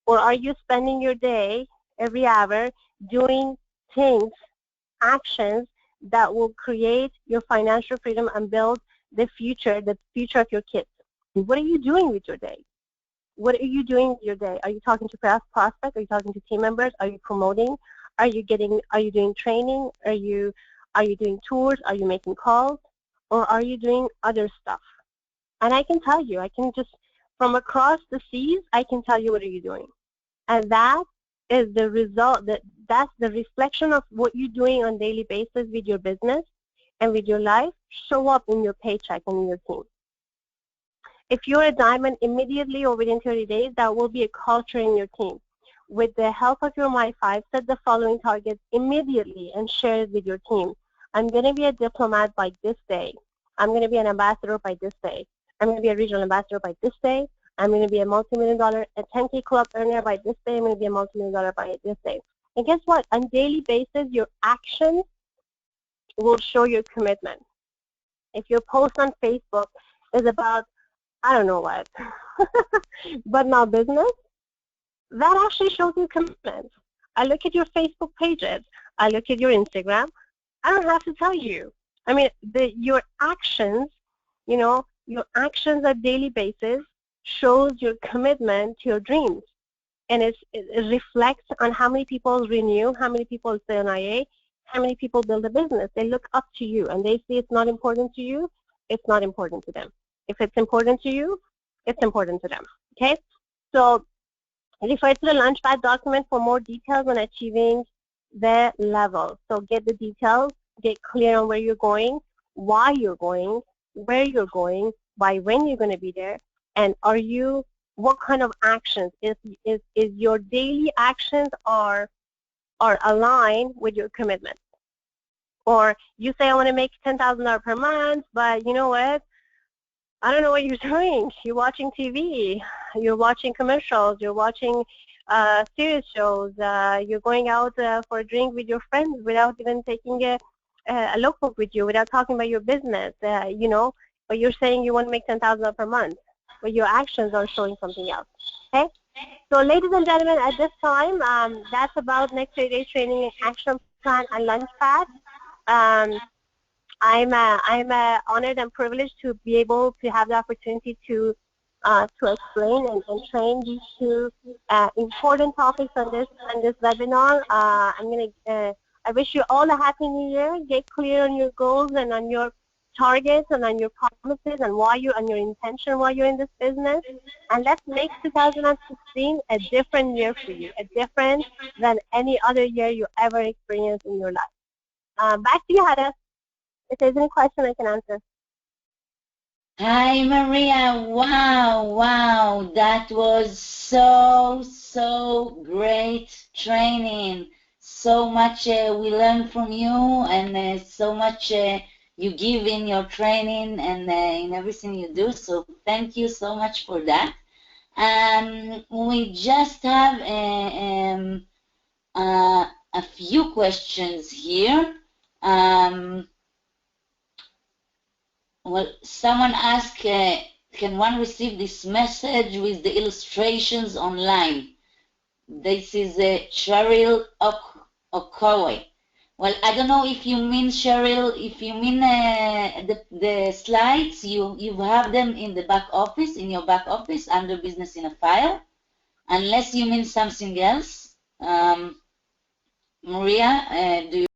Or are you spending your day, every hour, doing things, actions that will create your financial freedom and build the future of your kids? What are you doing with your day? What are you doing with your day? Are you talking to prospects? Are you talking to team members? Are you promoting? Are you doing training? Are you doing tours? Are you making calls? Or are you doing other stuff? And I can tell you, I can just, from across the seas, I can tell you what are you doing. And that is the result, that's the reflection of what you're doing on a daily basis with your business and with your life show up in your paycheck and in your team. If you're a diamond, immediately or within 30 days, that will be a culture in your team. With the help of your My 5, set the following targets immediately and share it with your team. I'm going to be a diplomat by this day. I'm going to be an ambassador by this day. I'm going to be a regional ambassador by this day. I'm going to be a multi-million-dollar, a 10K club earner by this day. I'm going to be a multi-million-dollar by this day. And guess what? On a daily basis, your actions will show your commitment. If your post on Facebook is about, I don't know what, but not business, that actually shows your commitment. I look at your Facebook pages. I look at your Instagram. I don't have to tell you. I mean, your actions, your actions on a daily basis shows your commitment to your dreams. And it reflects on how many people renew, how many people stay on IA, how many people build a business. They look up to you, and they see it's not important to you, it's not important to them. If it's important to you, it's important to them. Okay? So refer to the Launchpad document for more details on achieving the level. So get the details, get clear on where you're going, why you're going, where you're going, by when you're going to be there, and what kind of actions is your daily actions are aligned with your commitment. Or you say I want to make $10,000 per month, but you know what? I don't know what you're doing. You're watching TV, you're watching commercials, you're watching series shows, you're going out for a drink with your friends without even taking a notebook with you, without talking about your business, but you're saying you want to make $10,000 per month, but your actions are showing something else. Okay? So ladies and gentlemen, at this time, that's about next 30-day training action plan and Launchpad. I'm honored and privileged to be able to have the opportunity to explain and train these two important topics on this webinar. I wish you all a happy new year. Get clear on your goals and on your targets and on your promises and your intention while you're in this business. And let's make 2016 a different year for you, a different than any other year you ever experienced in your life. Back to you, Hada. If there's any question, I can answer. Hi, Maria. Wow. That was so great training. So much we learned from you, and so much you give in your training and in everything you do. So thank you so much for that. We just have a few questions here. Well, someone asked, can one receive this message with the illustrations online? This is Cheryl Okowe. Well, I don't know if you mean, Cheryl, if you mean the slides, you have them in the back office, in your back office, under Business in a File, unless you mean something else. Maria, do you